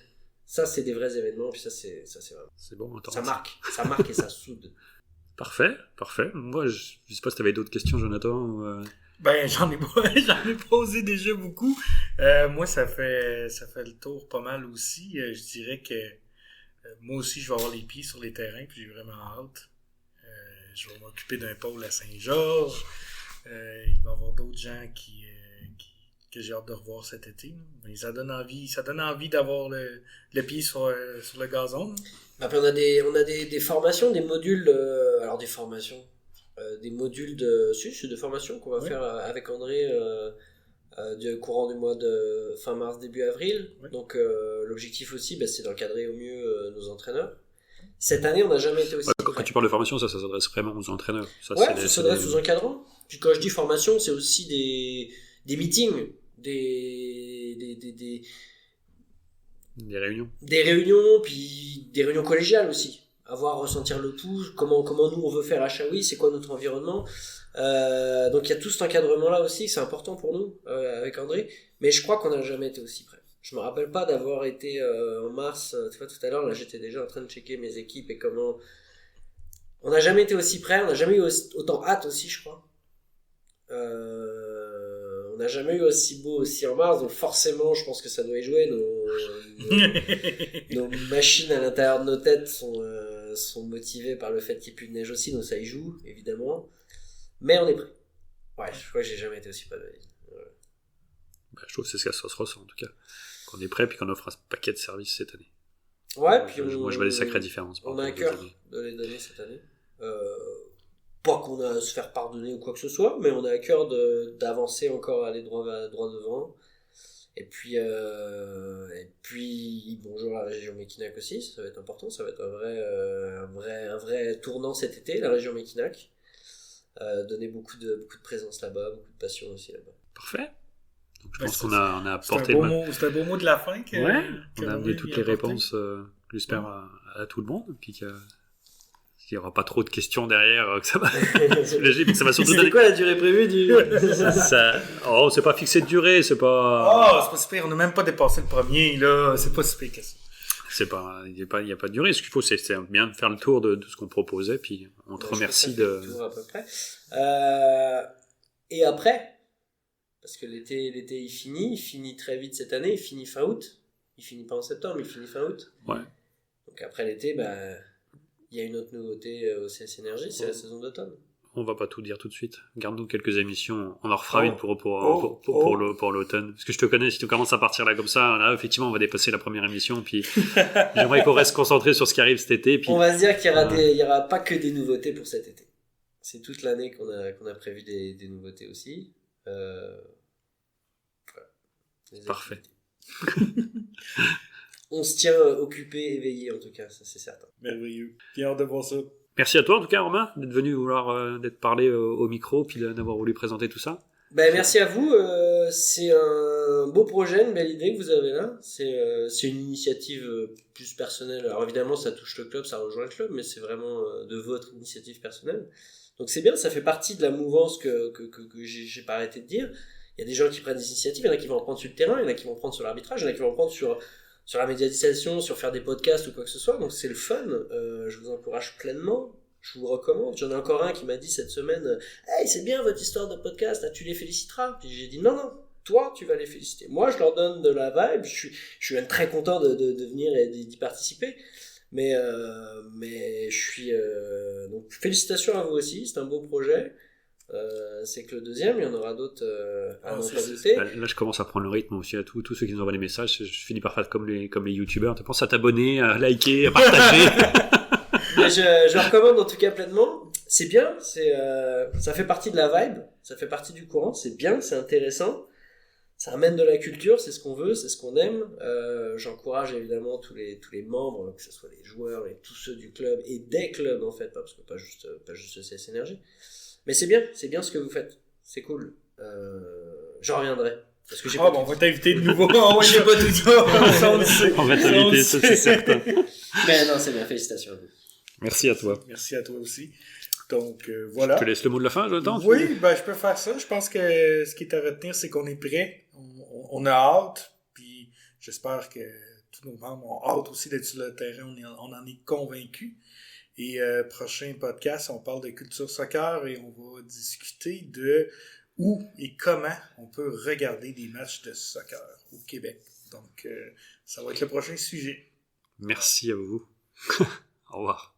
Ça c'est des vrais événements, puis ça c'est vraiment... C'est bon, attends. Ça marque et ça soude. Parfait. Moi, je sais pas si t'avais d'autres questions, Jonathan. Ben, j'en ai posé déjà beaucoup. Moi, ça fait le tour pas mal aussi. Je dirais que moi aussi, je vais avoir les pieds sur les terrains, puis j'ai vraiment hâte. Je vais m'occuper d'un pôle à Saint-Georges. Il va y avoir d'autres gens que j'ai hâte de revoir cet été. Mais ça donne envie d'avoir le pied sur le gazon. Après, on a des formations, des modules, des modules de formation qu'on va faire avec André du courant du mois de fin mars, début avril. Oui. Donc l'objectif aussi, c'est d'encadrer au mieux nos entraîneurs. Cette année, on n'a jamais été aussi prêts. Quand tu parles de formation, ça s'adresse vraiment aux entraîneurs. Ça s'adresse aux encadrants. Puis quand je dis formation, c'est aussi des meetings, des réunions. Des réunions, puis des réunions collégiales aussi. Ressentir le pouls, comment nous on veut faire à Chaoui, c'est quoi notre environnement. Donc il y a tout cet encadrement-là aussi, c'est important pour nous, avec André. Mais je crois qu'on n'a jamais été aussi prêts. Je me rappelle pas d'avoir été en mars, tu vois, tout à l'heure, là j'étais déjà en train de checker mes équipes et comment... On n'a jamais été aussi prêts, on n'a jamais eu autant hâte aussi, je crois. On n'a jamais eu aussi beau aussi en mars, donc forcément je pense que ça doit y jouer. Nos machines à l'intérieur de nos têtes sont motivées par le fait qu'il n'y ait plus de neige aussi, donc ça y joue évidemment. Mais on est prêt. Ouais, je crois que j'ai jamais été aussi prêt de la vie. Je trouve que c'est ce que ça se ressent en tout cas. Qu'on est prêt puis qu'on offre un paquet de services cette année. Ouais, puis moi je vois des sacrées différences. On a un cœur de les donner cette année. Pas qu'on a à se faire pardonner ou quoi que ce soit, mais on a à cœur d'avancer encore, aller droit devant. Et puis bonjour la région Mekinac aussi, ça va être important, ça va être un vrai tournant cet été, la région Mekinac. Donner beaucoup de présence là-bas, beaucoup de passion aussi là-bas. Parfait. Donc, je pense qu'on a apporté c'est un beau mot de la fin. On a amené toutes les réponses, j'espère, à tout le monde, puis qu'il n'y aura pas trop de questions derrière, que ça va soulager, puis que ça va surtout donner... C'est quoi la durée prévue c'est pas fixé de durée, c'est pas... c'est pas super, on n'a même pas dépassé le premier, là, c'est pas super que ça. Il n'y a pas de durée, ce qu'il faut, c'est bien de faire le tour de ce qu'on proposait, puis on te remercie de... Le tour à peu près. Et après, parce que l'été il finit très vite cette année, il finit fin août, il finit pas en septembre, il finit fin août. Ouais. Donc après l'été, il y a une autre nouveauté au CS Énergie, c'est la saison d'automne. On va pas tout dire tout de suite. Garde-nous quelques émissions. On en refera une pour l'automne. Parce que je te connais, si tu commences à partir là comme ça, là, effectivement, on va dépasser la première émission. Puis j'aimerais qu'on reste concentré sur ce qui arrive cet été. Puis... On va se dire qu'il y aura pas que des nouveautés pour cet été. C'est toute l'année qu'on a prévu des nouveautés aussi. Voilà. Parfait. On se tient occupé, éveillé en tout cas, ça c'est certain. Merveilleux. Bien hâte de voir ça. Merci à toi en tout cas, Romain, d'être venu d'être parlé au micro, puis d'avoir voulu présenter tout ça. Merci à vous. c'est un beau projet, une belle idée que vous avez là. C'est une initiative plus personnelle. Alors évidemment, ça touche le club, ça rejoint le club, mais c'est vraiment de votre initiative personnelle. Donc c'est bien, ça fait partie de la mouvance que j'ai pas arrêté de dire. Il y a des gens qui prennent des initiatives, il y en a qui vont en prendre sur le terrain, il y en a qui vont prendre sur l'arbitrage, il y en a qui vont en prendre sur la médiatisation, sur faire des podcasts ou quoi que ce soit. Donc c'est le fun. Je vous encourage pleinement. Je vous recommande. J'en ai encore un qui m'a dit cette semaine « Hey, c'est bien votre histoire de podcast, là, tu les féliciteras. » Puis j'ai dit « Non, toi, tu vas les féliciter. Moi, je leur donne de la vibe. Je suis même très content de venir et d'y participer. Mais je suis... donc, félicitations à vous aussi. C'est un beau projet. C'est que le deuxième, il y en aura d'autres à n'en pas douter. Là, je commence à prendre le rythme aussi à tous ceux qui nous envoient des messages. Je finis par faire comme les youtubeurs. Tu penses à t'abonner, à liker, à partager. Mais je le recommande en tout cas pleinement. C'est bien, ça fait partie de la vibe, ça fait partie du courant, c'est bien, c'est intéressant. Ça amène de la culture, c'est ce qu'on veut, c'est ce qu'on aime. J'encourage évidemment tous les membres, que ce soit les joueurs et tous ceux du club et des clubs en fait, parce que pas juste CS Énergie. Mais c'est bien ce que vous faites. C'est cool. J'en reviendrai. Parce que on va t'inviter de nouveau. J'ai pas tout dit. On va t'inviter, ça c'est certain. Mais non, c'est bien. Félicitations à vous. Merci à toi. Merci à toi aussi. Donc, voilà. Je te laisse le mot de la fin, Jonathan. Oui, je peux faire ça. Je pense que ce qui est à retenir, c'est qu'on est prêt. On a hâte. Puis j'espère que tous nos membres ont hâte aussi d'être sur le terrain. On en est convaincus. Et prochain podcast, on parle de culture soccer et on va discuter de où et comment on peut regarder des matchs de soccer au Québec. Donc, ça va être le prochain sujet. Merci à vous. Au revoir.